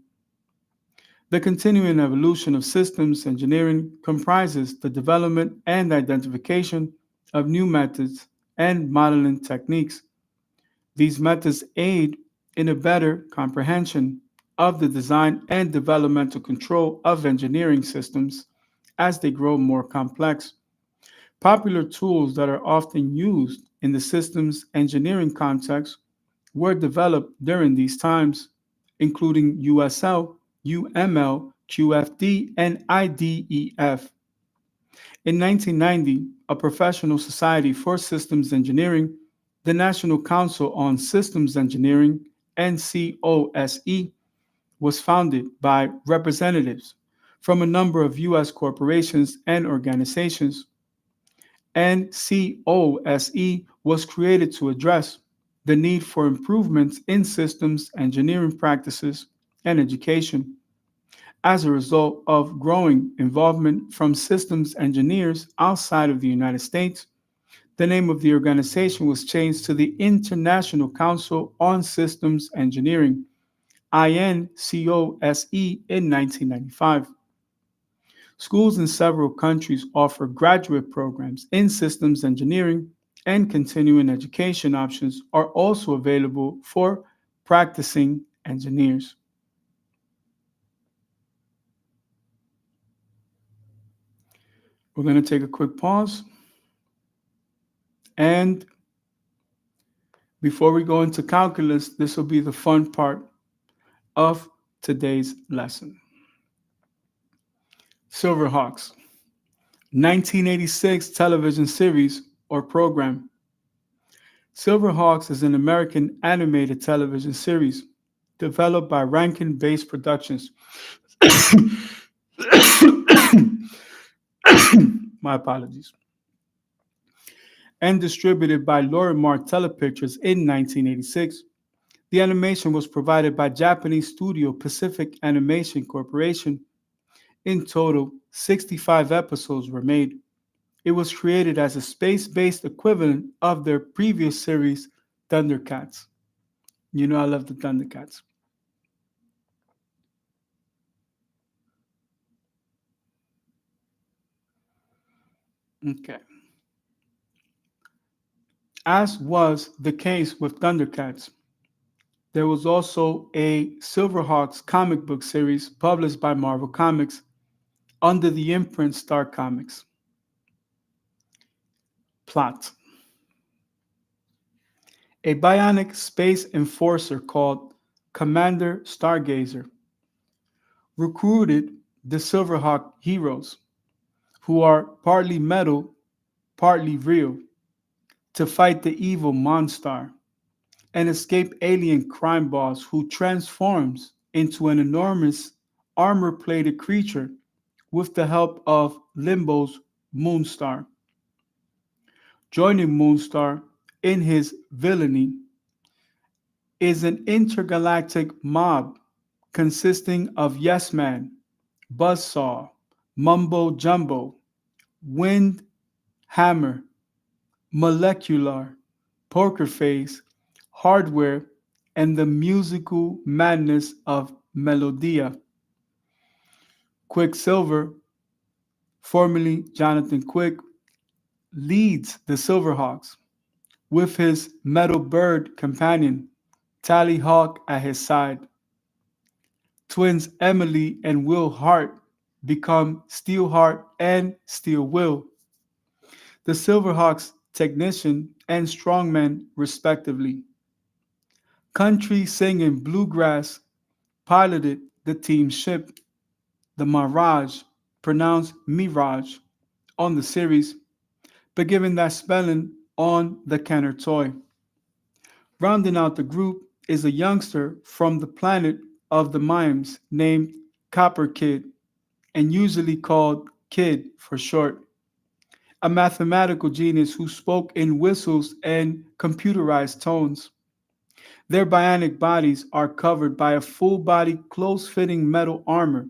The continuing evolution of systems engineering comprises the development and identification of new methods and modeling techniques. These methods aid in a better comprehension of the design and developmental control of engineering systems as they grow more complex. Popular tools that are often used in the systems engineering context were developed during these times, including USL, UML, QFD, and IDEF. In 1990, a professional society for systems engineering, the National Council on Systems Engineering, NCOSE, was founded by representatives from a number of U.S. corporations and organizations. NCOSE was created to address the need for improvements in systems engineering practices and education. as a result of growing involvement from systems engineers outside of the United States. The name of the organization was changed to the International Council on Systems Engineering, INCOSE, in 1995. Schools in several countries offer graduate programs in systems engineering, and continuing education options are also available for practicing engineers. We're going to take a quick pause. And before we go into calculus, this will be the fun part of today's lesson. Silverhawks, 1986 television series or program. Silverhawks is an American animated television series developed by Rankin Bass Productions. My apologies. And distributed by Lorimar Telepictures in 1986. The animation was provided by Japanese studio Pacific Animation Corporation. In total, 65 episodes were made. It was created as a space-based equivalent of their previous series, Thundercats. You know I love the Thundercats. Okay. As was the case with Thundercats, there was also a Silverhawks comic book series published by Marvel Comics under the imprint Star Comics. Plot: a bionic space enforcer called Commander Stargazer recruited the Silverhawk heroes, who are partly metal, partly real, to fight the evil Monstar and escape alien crime boss who transforms into an enormous armor-plated creature with the help of Limbo's Moonstar. Joining Moonstar in his villainy is an intergalactic mob consisting of Yes Man, Buzzsaw, Mumbo Jumbo, Wind Hammer, Molecular, Poker Face, Hardware, and the musical madness of Melodia. Quicksilver, formerly Jonathan Quick, leads the Silverhawks with his Metal Bird companion, Tally Hawk, at his side. Twins Emily and Will Hart become Steelheart and Steel Will, the Silverhawks technician and strongman, respectively. Country singing Bluegrass piloted the team's ship, the Mirage, pronounced Mirage, on the series, but given that spelling on the Kenner toy. Rounding out the group is a youngster from the planet of the mimes named Copper Kid, and usually called Kid for short, a mathematical genius who spoke in whistles and computerized tones. Their bionic bodies are covered by a full body, close fitting metal armor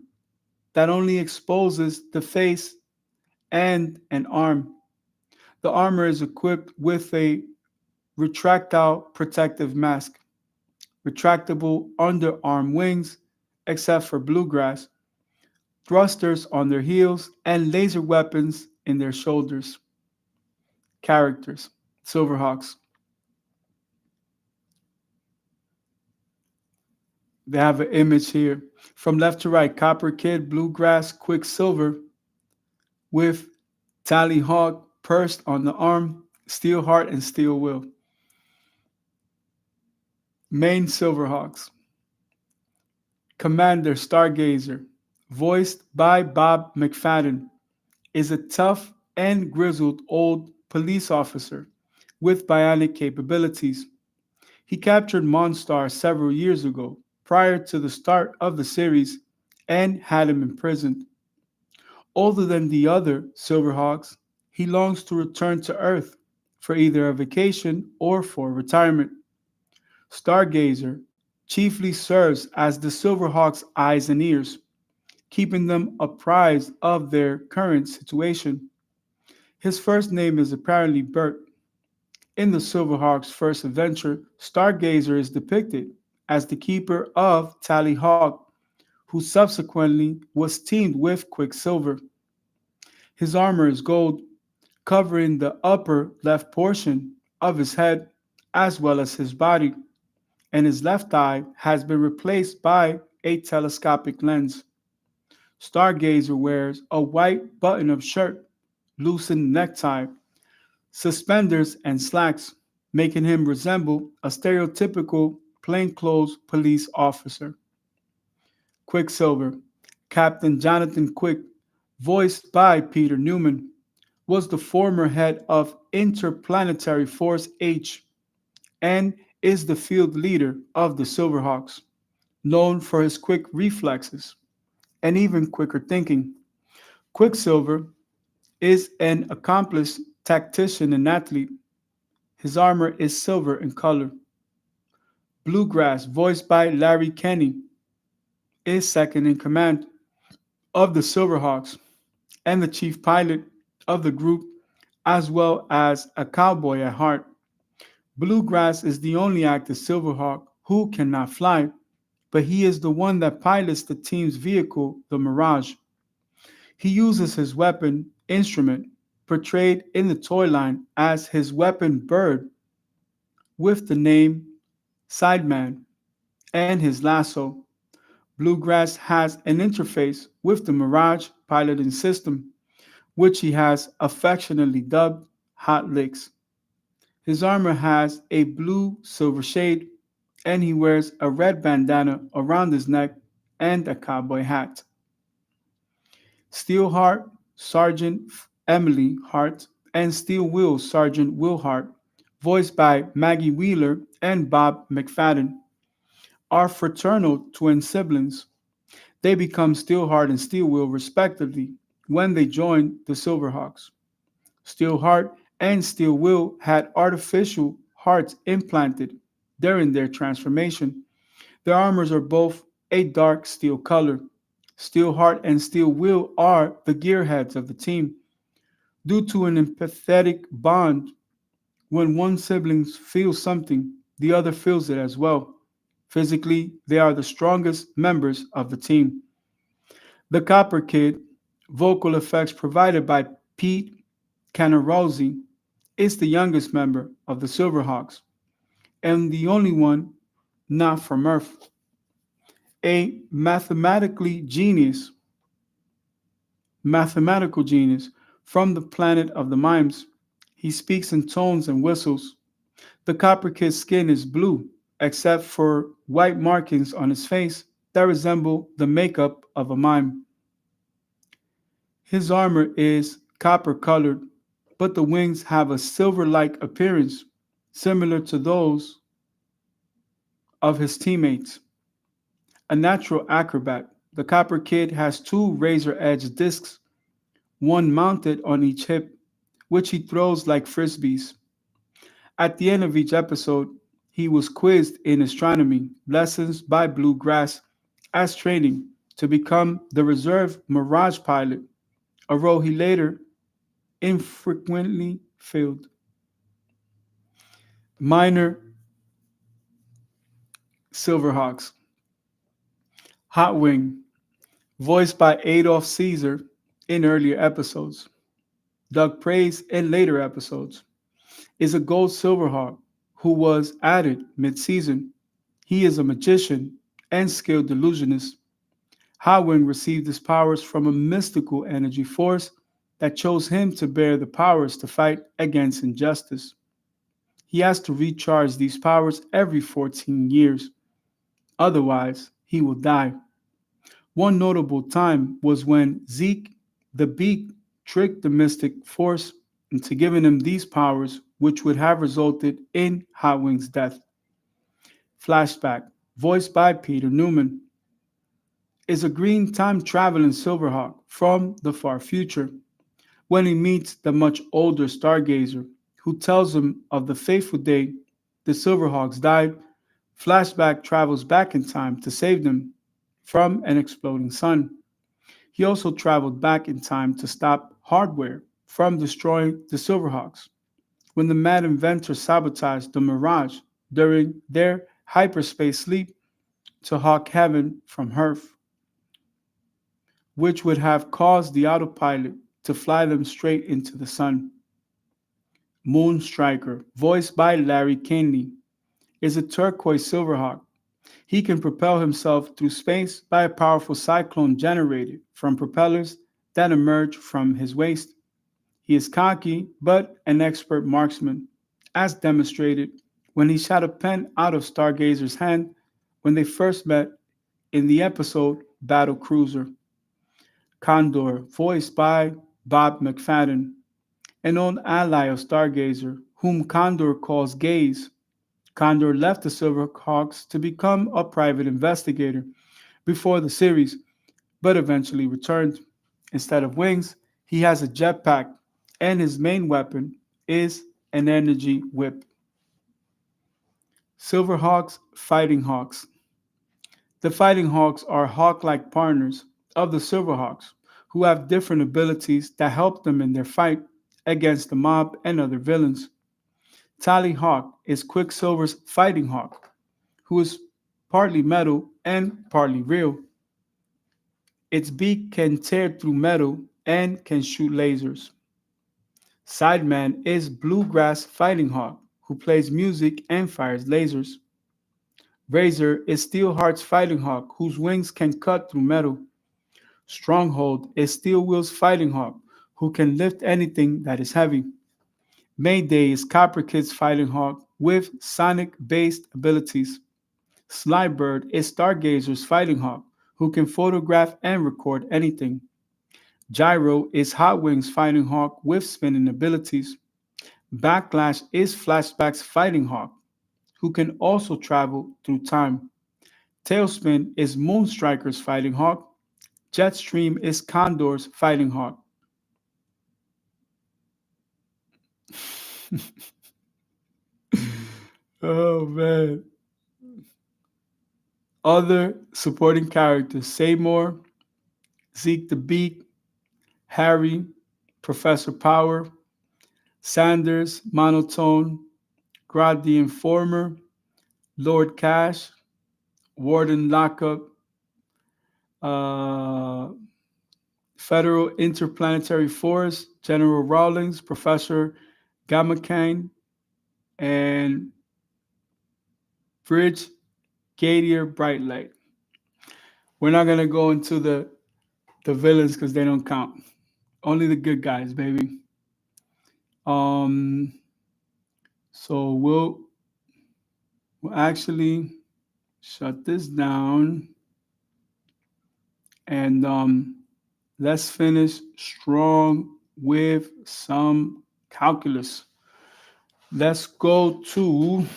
that only exposes the face and an arm. The armor is equipped with a retractile protective mask, retractable underarm wings, except for Bluegrass, thrusters on their heels, and laser weapons in their shoulders. Characters: Silverhawks. They have an image here. From left to right: Copper Kid, Bluegrass, Quicksilver, with Tally Hawk pursed on the arm, Steelheart, and Steel Will. Main Silverhawks. Commander Stargazer, voiced by Bob McFadden, is a tough and grizzled old police officer with bionic capabilities. He captured Monstar several years ago, prior to the start of the series, and had him imprisoned. Older than the other Silverhawks, he longs to return to Earth for either a vacation or for retirement. Stargazer chiefly serves as the Silverhawks' eyes and ears, keeping them apprised of their current situation. His first name is apparently Bert. In the Silverhawks' first adventure, Stargazer is depicted as the keeper of Tally Hawk, who subsequently was teamed with Quicksilver. His armor is gold, covering the upper left portion of his head as well as his body, and his left eye has been replaced by a telescopic lens. Stargazer wears a white button up shirt, loosened necktie, suspenders, and slacks, making him resemble a stereotypical plainclothes police officer. Quicksilver, Captain Jonathan Quick, voiced by Peter Newman, was the former head of Interplanetary Force H and is the field leader of the Silverhawks, known for his quick reflexes and even quicker thinking. Quicksilver is an accomplished tactician and athlete. His armor is silver in color. Bluegrass, voiced by Larry Kenney, is second in command of the Silverhawks and the chief pilot of the group, as well as a cowboy at heart. Bluegrass is the only active Silverhawk who cannot fly, but he is the one that pilots the team's vehicle, the Mirage. He uses his weapon, Instrument, portrayed in the toy line as his weapon Bird, with the name Sideman, and his lasso. Bluegrass has an interface with the Mirage piloting system, which he has affectionately dubbed Hot Licks. His armor has a blue silver shade, and he wears a red bandana around his neck and a cowboy hat. Steelheart, Sergeant Emily Hart, and Steel Will, Sergeant Will Hart, voiced by Maggie Wheeler and Bob McFadden, are fraternal twin siblings. They become Steelheart and Steel Will, respectively, when they join the Silverhawks. Steelheart and Steel Will had artificial hearts implanted during their transformation. Their armors are both a dark steel color. Steelheart and Steel Will are the gearheads of the team. Due to an empathetic bond, when one sibling feels something, the other feels it as well. Physically, they are the strongest members of the team. The Copper Kid, vocal effects provided by Pete Canarozzi, is the youngest member of the Silverhawks and the only one not from Earth. A mathematical genius from the planet of the mimes. He speaks in tones and whistles. The Copper Kid's skin is blue, except for white markings on his face that resemble the makeup of a mime. His armor is copper colored, but the wings have a silver like appearance, similar to those of his teammates. A natural acrobat, the Copper Kid has two razor edged discs, one mounted on each hip, which he throws like frisbees. At the end of each episode, he was quizzed in astronomy lessons by Bluegrass as training to become the reserve Mirage pilot, a role he later infrequently filled. Minor Silverhawks. Hot Wing, voiced by Adolph Caesar in earlier episodes. Doug Praise in later episodes, is a gold Silverhawk who was added mid-season. He is a magician and skilled illusionist. Howing received his powers from a mystical energy force that chose him to bear the powers to fight against injustice. He has to recharge these powers every 14 years. Otherwise, he will die. One notable time was when Zeke the Beak tricked the mystic force into giving him these powers, which would have resulted in Hotwing's death. Flashback, voiced by Peter Newman, is a green time traveling Silverhawk from the far future. When he meets the much older Stargazer, who tells him of the fateful day the Silverhawks died, Flashback travels back in time to save them from an exploding sun. He also traveled back in time to stop hardware from destroying the Silverhawks when the mad inventor sabotaged the Mirage during their hyperspace sleep to hawk heaven from Earth, which would have caused the autopilot to fly them straight into the sun. Moonstriker, voiced by Larry Kennedy, is a turquoise silverhawk. He can propel himself through space by a powerful cyclone generated from propellers that emerge from his waist. He is cocky, but an expert marksman, as demonstrated when he shot a pen out of Stargazer's hand when they first met in the episode Battle Cruiser. Condor, voiced by Bob McFadden, an old ally of Stargazer, whom Condor calls Gaze. Condor left the Silverhawks to become a private investigator before the series, but eventually returned. Instead of wings, he has a jetpack, and his main weapon is an energy whip. Silverhawks, Fighting Hawks. The Fighting Hawks are hawk like partners of the Silverhawks who have different abilities that help them in their fight against the mob and other villains. Tally Hawk is Quicksilver's fighting hawk, who is partly metal and partly real. Its beak can tear through metal and can shoot lasers. Sideman is Bluegrass Fighting Hawk, who plays music and fires lasers. Razor is Steelheart's Fighting Hawk, whose wings can cut through metal. Stronghold is Steel Wheel's Fighting Hawk, who can lift anything that is heavy. Mayday is Copper Kid's Fighting Hawk with sonic-based abilities. Slybird is Stargazer's Fighting Hawk, who can photograph and record anything. Gyro is Hot Wings' Fighting Hawk with spinning abilities. Backlash is Flashback's Fighting Hawk, who can also travel through time. Tailspin is Moonstriker's Fighting Hawk. Jetstream is Condor's Fighting Hawk. Oh man. Other supporting characters: Seymour, Zeke the Beak, Harry, Professor Power, Sanders, Monotone, Grod the Informer, Lord Cash, Warden Lockup, uh, Federal Interplanetary Force, General Rawlings, Professor Gamakane, and Bridge Gadier Brightlight. We're not gonna go into the villains because they don't count. Only the good guys, baby. Um, so we'll actually shut this down and let's finish strong with some calculus. Let's go to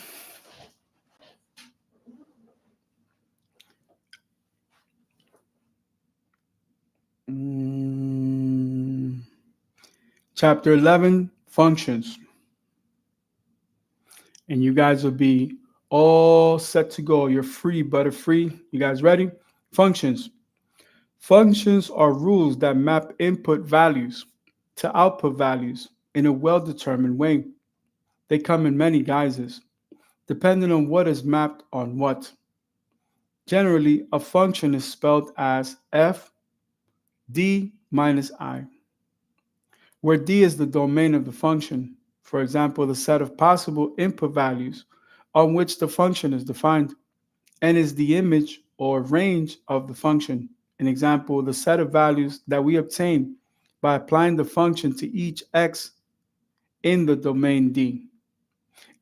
chapter 11, functions. And you guys will be all set to go. You're free, butterfree. You guys ready? Functions. Functions are rules that map input values to output values in a well-determined way. They come in many guises, depending on what is mapped on what. Generally, a function is spelled as f d minus I, where d is the domain of the function. For example, the set of possible input values on which the function is defined, and is the image or range of the function. An example, the set of values that we obtain by applying the function to each x in the domain D.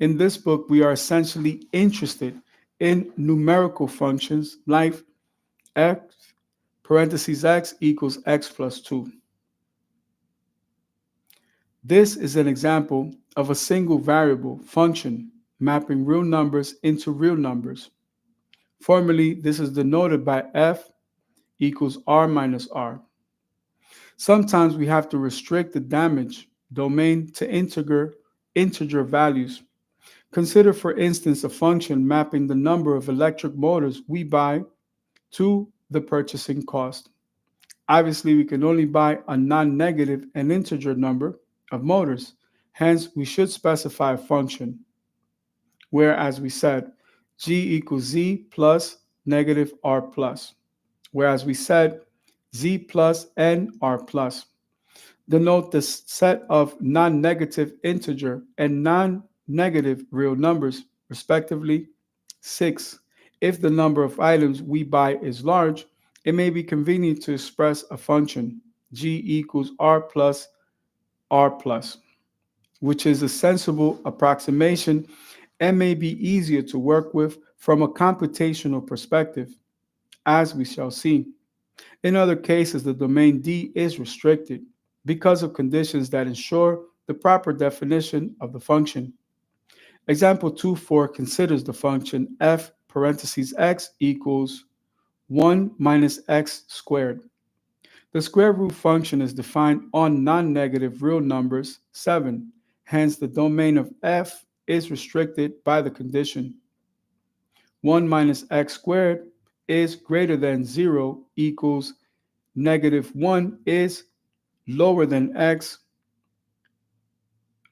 In this book, we are essentially interested in numerical functions like x parentheses x equals x plus 2. This is an example of a single variable function mapping real numbers into real numbers. Formally, this is denoted by f equals r minus r. Sometimes we have to restrict the damage domain to integer values. Consider, for instance, a function mapping the number of electric motors we buy to the purchasing cost. Obviously, we can only buy a non-negative and integer number of motors. Hence, we should specify a function where, as we said, g equals z plus negative r plus. Whereas we said z plus n r plus. Denote the set of non-negative integer and non-negative real numbers, respectively. 6. If the number of items we buy is large, it may be convenient to express a function g equals r plus, which is a sensible approximation and may be easier to work with from a computational perspective, as we shall see. In other cases, the domain D is restricted because of conditions that ensure the proper definition of the function. Example 2.4 considers the function f parentheses x equals 1 minus x squared. The square root function is defined on non-negative real numbers 7. Hence, the domain of f is restricted by the condition 1 minus x squared is greater than 0 equals negative 1 is lower than x,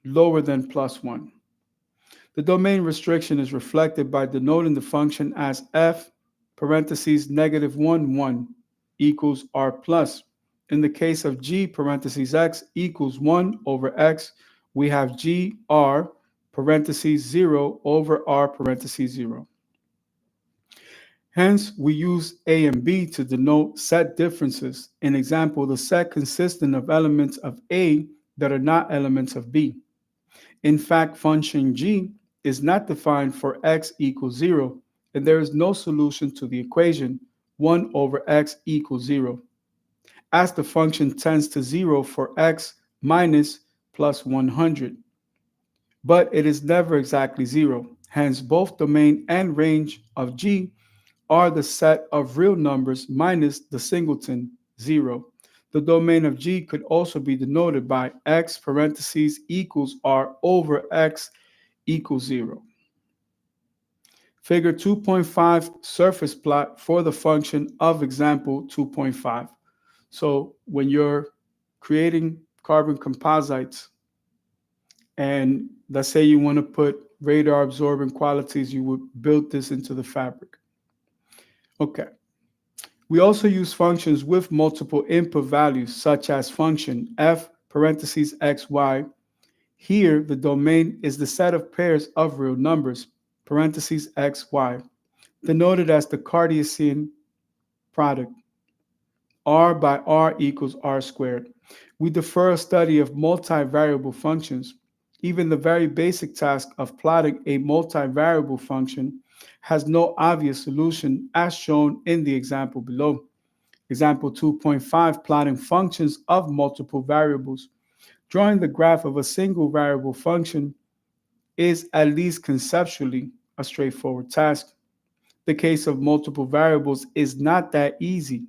lower than plus 1. The domain restriction is reflected by denoting the function as f parentheses negative 1, 1 equals r plus. In the case of g parentheses x equals 1 over x, we have g r parentheses 0 over r parentheses 0. Hence, we use A and B to denote set differences. In example, the set consisting of elements of A that are not elements of B. In fact, function g is not defined for x equals 0, and there is no solution to the equation 1 over x equals 0, as the function tends to 0 for x minus plus 100. But it is never exactly 0. Hence, both domain and range of g are the set of real numbers minus the singleton 0. The domain of G could also be denoted by x parentheses equals r over x equals 0. Figure 2.5 surface plot for the function of example 2.5. So when you're creating carbon composites and let's say you want to put radar absorbing qualities, you would build this into the fabric. Okay. We also use functions with multiple input values, such as function f parentheses xy. Here, the domain is the set of pairs of real numbers, parentheses xy, denoted as the Cartesian product. R by r equals r squared. We defer a study of multivariable functions. Even the very basic task of plotting a multivariable function has no obvious solution as shown in the example below. Example 2.5, plotting functions of multiple variables. Drawing the graph of a single variable function is, at least conceptually, a straightforward task. The case of multiple variables is not that easy,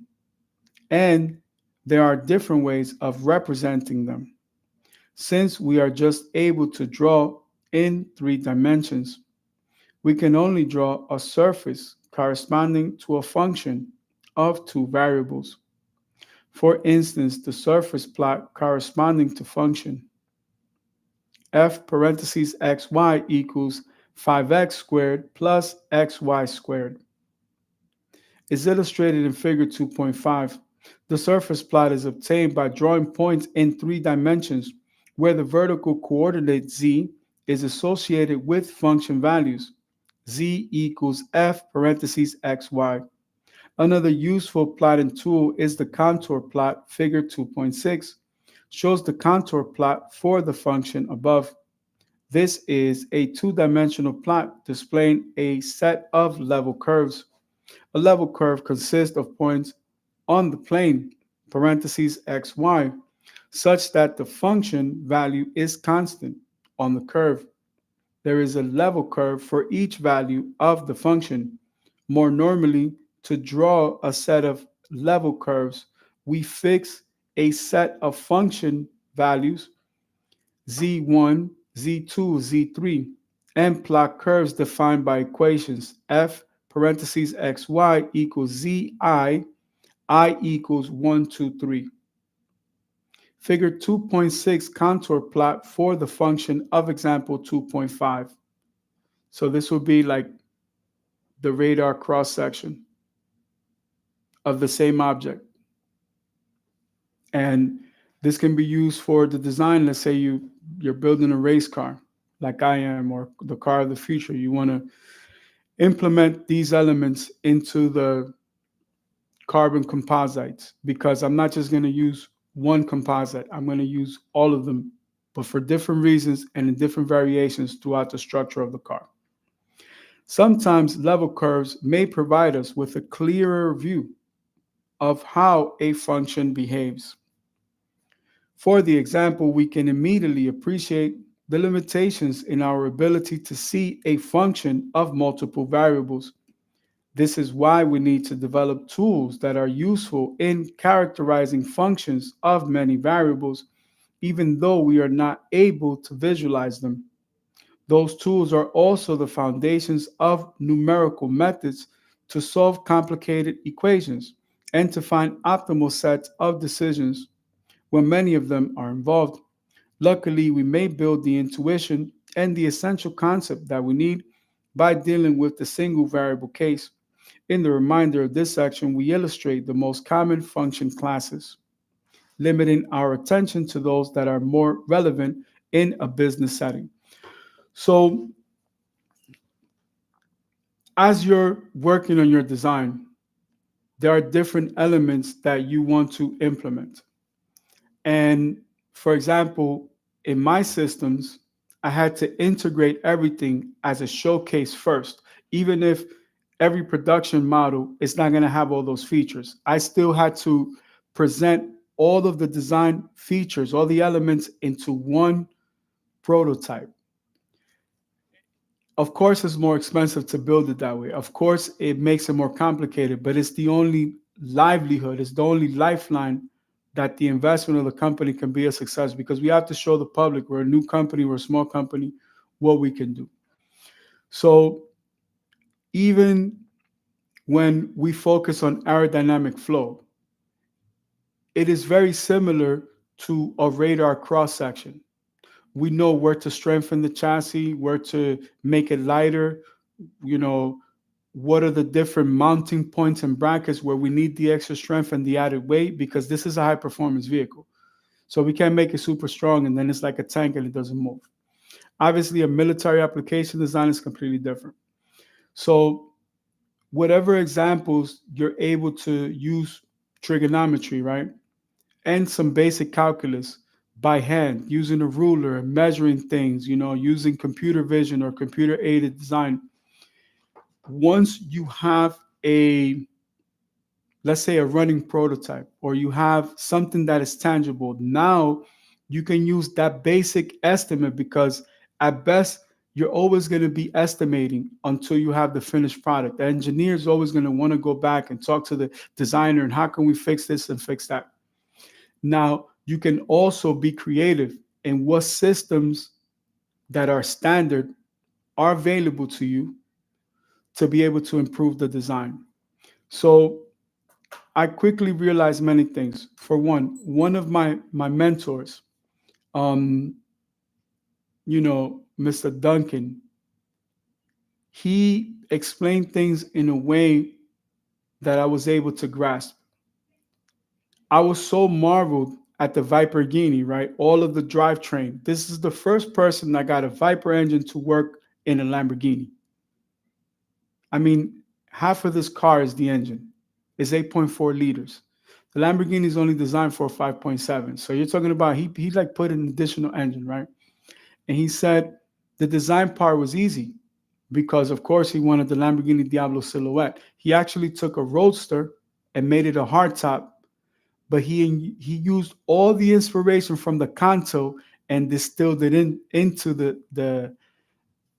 and there are different ways of representing them. Since we are just able to draw in 3 dimensions, we can only draw a surface corresponding to a function of 2 variables. For instance, the surface plot corresponding to function f parentheses xy equals 5x squared plus xy squared is illustrated in figure 2.5. The surface plot is obtained by drawing points in 3 dimensions where the vertical coordinate z is associated with function values. Z equals f parentheses xy. Another useful plotting tool is the contour plot. Figure 2.6 shows the contour plot for the function above. This is a 2-dimensional plot displaying a set of level curves. A level curve consists of points on the plane, parentheses xy, such that the function value is constant on the curve. There is a level curve for each value of the function. More normally, to draw a set of level curves, we fix a set of function values z1, z2, z3, and plot curves defined by equations f parentheses xy equals zi I equals 1, 2, 3. Figure 2.6 contour plot for the function of example 2.5. So this would be like the radar cross section of the same object. And this can be used for the design. Let's say you're building a race car like I am, or the car of the future. You want to implement these elements into the carbon composites, because I'm not just going to use one composite. I'm going to use all of them, but for different reasons and in different variations throughout the structure of the car. Sometimes level curves may provide us with a clearer view of how a function behaves. For the example, we can immediately appreciate the limitations in our ability to see a function of multiple variables. This is why we need to develop tools that are useful in characterizing functions of many variables, even though we are not able to visualize them. Those tools are also the foundations of numerical methods to solve complicated equations and to find optimal sets of decisions when many of them are involved. Luckily, we may build the intuition and the essential concept that we need by dealing with the single variable case. In the remainder of this section, we illustrate the most common function classes, limiting our attention to those that are more relevant in a business setting. So, as you're working on your design, there are different elements that you want to implement. And for example, in my systems, I had to integrate everything as a showcase first. Even if every production model is not going to have all those features, I still had to present all of the design features, all the elements into one prototype. Of course, it's more expensive to build it that way. Of course, it makes it more complicated, but it's the only livelihood, it's the only lifeline that the investment of the company can be a success, because we have to show the public we're a new company, we're a small company, what we can do. So even when we focus on aerodynamic flow, it is very similar to a radar cross section. We know where to strengthen the chassis, where to make it lighter, you know, what are the different mounting points and brackets where we need the extra strength and the added weight, because this is a high performance vehicle. So we can't make it super strong and then it's like a tank and it doesn't move. Obviously, a military application design is completely different. So whatever examples you're able to use trigonometry, right? And some basic calculus by hand, using a ruler and measuring things, using computer vision or computer aided design. Once you have let's say a running prototype, or you have something that is tangible, now you can use that basic estimate, because at best you're always going to be estimating until you have the finished product. The engineer is always going to want to go back and talk to the designer and how can we fix this and fix that. Now you can also be creative in what systems that are standard are available to you to be able to improve the design. So I quickly realized many things. For one of my mentors, um, Mr. Duncan, he explained things in a way that I was able to grasp. I was so marveled at the Viper Genie, right? All of the drivetrain. This is the first person that got a Viper engine to work in a Lamborghini. I mean, half of this car is the engine. It's 8.4 liters. The Lamborghini is only designed for 5.7. So you're talking about he like put an additional engine, right? And he said the design part was easy because of course he wanted the Lamborghini Diablo silhouette. He actually took a Roadster and made it a hardtop, but he used all the inspiration from the Canto and distilled it into the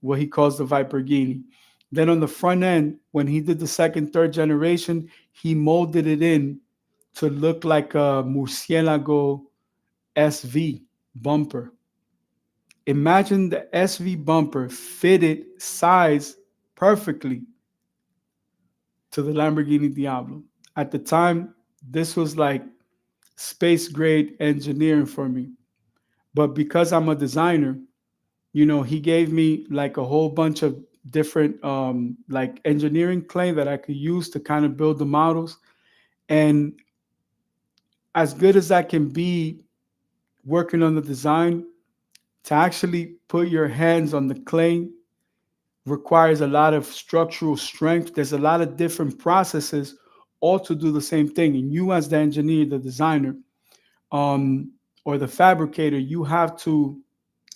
what he calls the Viper Genie. Then on the front end, when he did the second, third generation, he molded it in to look like a Murcielago SV bumper. Imagine the SV bumper fitted size perfectly to the Lamborghini Diablo. At the time, This was like space grade engineering for me. But because I'm a designer, he gave me like a whole bunch of different like engineering clay that I could use to kind of build the models. And as good as that can be working on the design, to actually put your hands on the clay requires a lot of structural strength. There's a lot of different processes all to do the same thing. And you, as the engineer, the designer, um, or the fabricator, you have to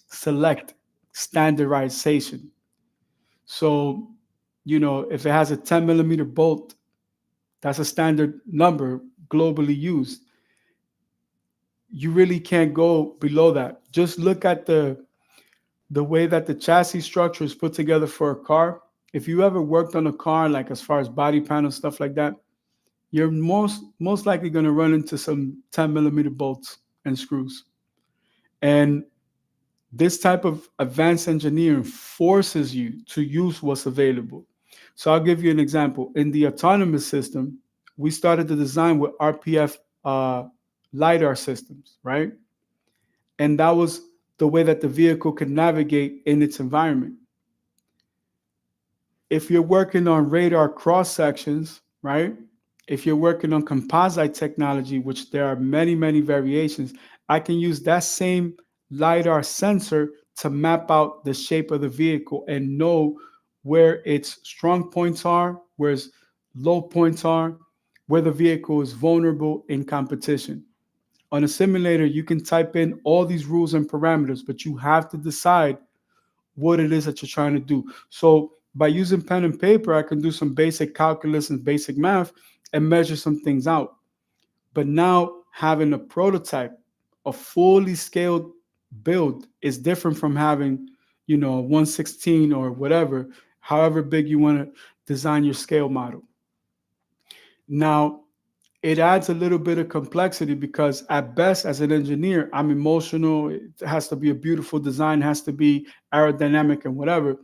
select standardization. So, if it has a 10 millimeter bolt, that's a standard number globally used. You really can't go below that. Just look at the way that the chassis structure is put together for a car. If you ever worked on a car, like as far as body panel stuff like that, you're most likely going to run into some 10 millimeter bolts and screws. And this type of advanced engineering forces you to use what's available. So I'll give you an example. In the autonomous system, we started the design with RPF LiDAR systems, right? And that was the way that the vehicle could navigate in its environment. If you're working on radar cross sections, right? If you're working on composite technology, which there are many, many variations, I can use that same LiDAR sensor to map out the shape of the vehicle and know where its strong points are, where its low points are, where the vehicle is vulnerable in competition. On a simulator, you can type in all these rules and parameters, but you have to decide what it is that you're trying to do. So by using pen and paper, I can do some basic calculus and basic math and measure some things out. But now having a prototype, a fully scaled build is different from having, a 116 or whatever, however big you want to design your scale model. Now, it adds a little bit of complexity because at best as an engineer, I'm emotional. It has to be a beautiful design, has to be aerodynamic and whatever,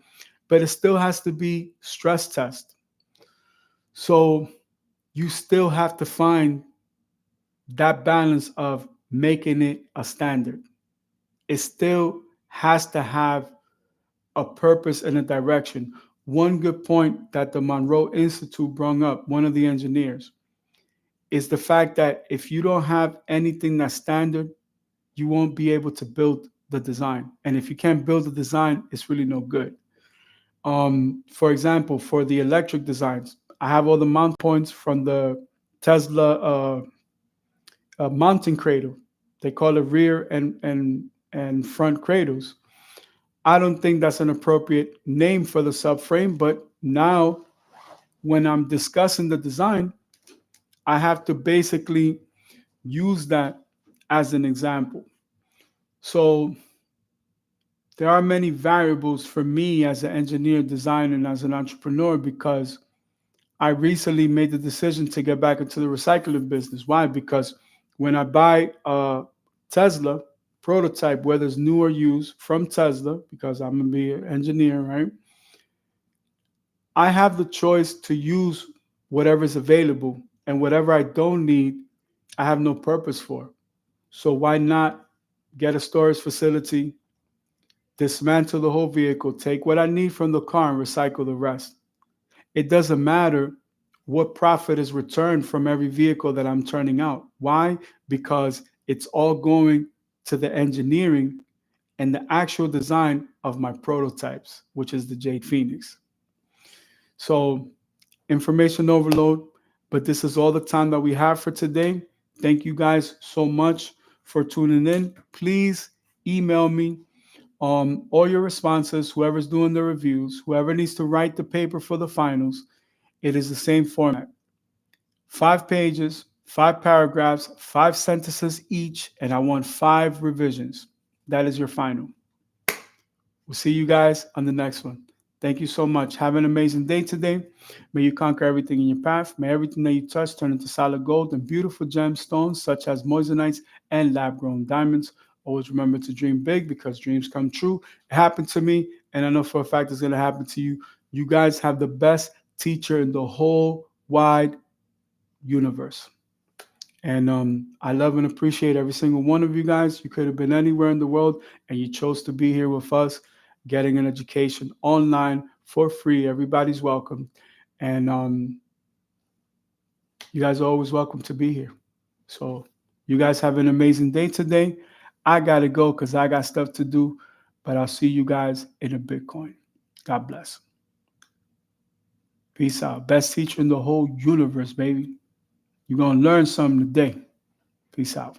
but it still has to be stress test. So you still have to find that balance of making it a standard. It still has to have a purpose and a direction. One good point that the Monroe Institute brought up, one of the engineers, is the fact that if you don't have anything that's standard, you won't be able to build the design. And if you can't build the design, it's really no good. For example, for the electric designs, I have all the mount points from the Tesla mounting cradle. They call it rear and front cradles. I don't think that's an appropriate name for the subframe, but now when I'm discussing the design, I have to basically use that as an example. So there are many variables for me as an engineer, designer, and as an entrepreneur because I recently made the decision to get back into the recycling business. Why? Because when I buy a Tesla prototype, whether it's new or used from Tesla, because I'm gonna be an engineer, right? I have the choice to use whatever's available, and whatever I don't need, I have no purpose for. So why not get a storage facility, dismantle the whole vehicle, take what I need from the car and recycle the rest? It doesn't matter what profit is returned from every vehicle that I'm turning out. Why? Because it's all going to the engineering and the actual design of my prototypes, which is the Jade Phoenix. So, information overload, but this is all the time that we have for today. Thank you guys so much for tuning in. Please email me all your responses, whoever's doing the reviews, whoever needs to write the paper for the finals. It is the same format: 5 pages, 5 paragraphs, 5 sentences each, and I want 5 revisions. That is your final. We'll see you guys on the next one. Thank you so much. Have an amazing day today. May you conquer everything in your path. May everything that you touch turn into solid gold and beautiful gemstones such as moissanite and lab-grown diamonds. Always remember to dream big because dreams come true. It happened to me, and I know for a fact it's going to happen to you. You guys have the best teacher in the whole wide universe. And I love and appreciate every single one of you guys. You could have been anywhere in the world and you chose to be here with us, getting an education online for free. Everybody's welcome. And you guys are always welcome to be here. So you guys have an amazing day today. I got to go because I got stuff to do, but I'll see you guys in a Bitcoin. God bless. Peace out. Best teacher in the whole universe, baby. You're going to learn something today. Peace out.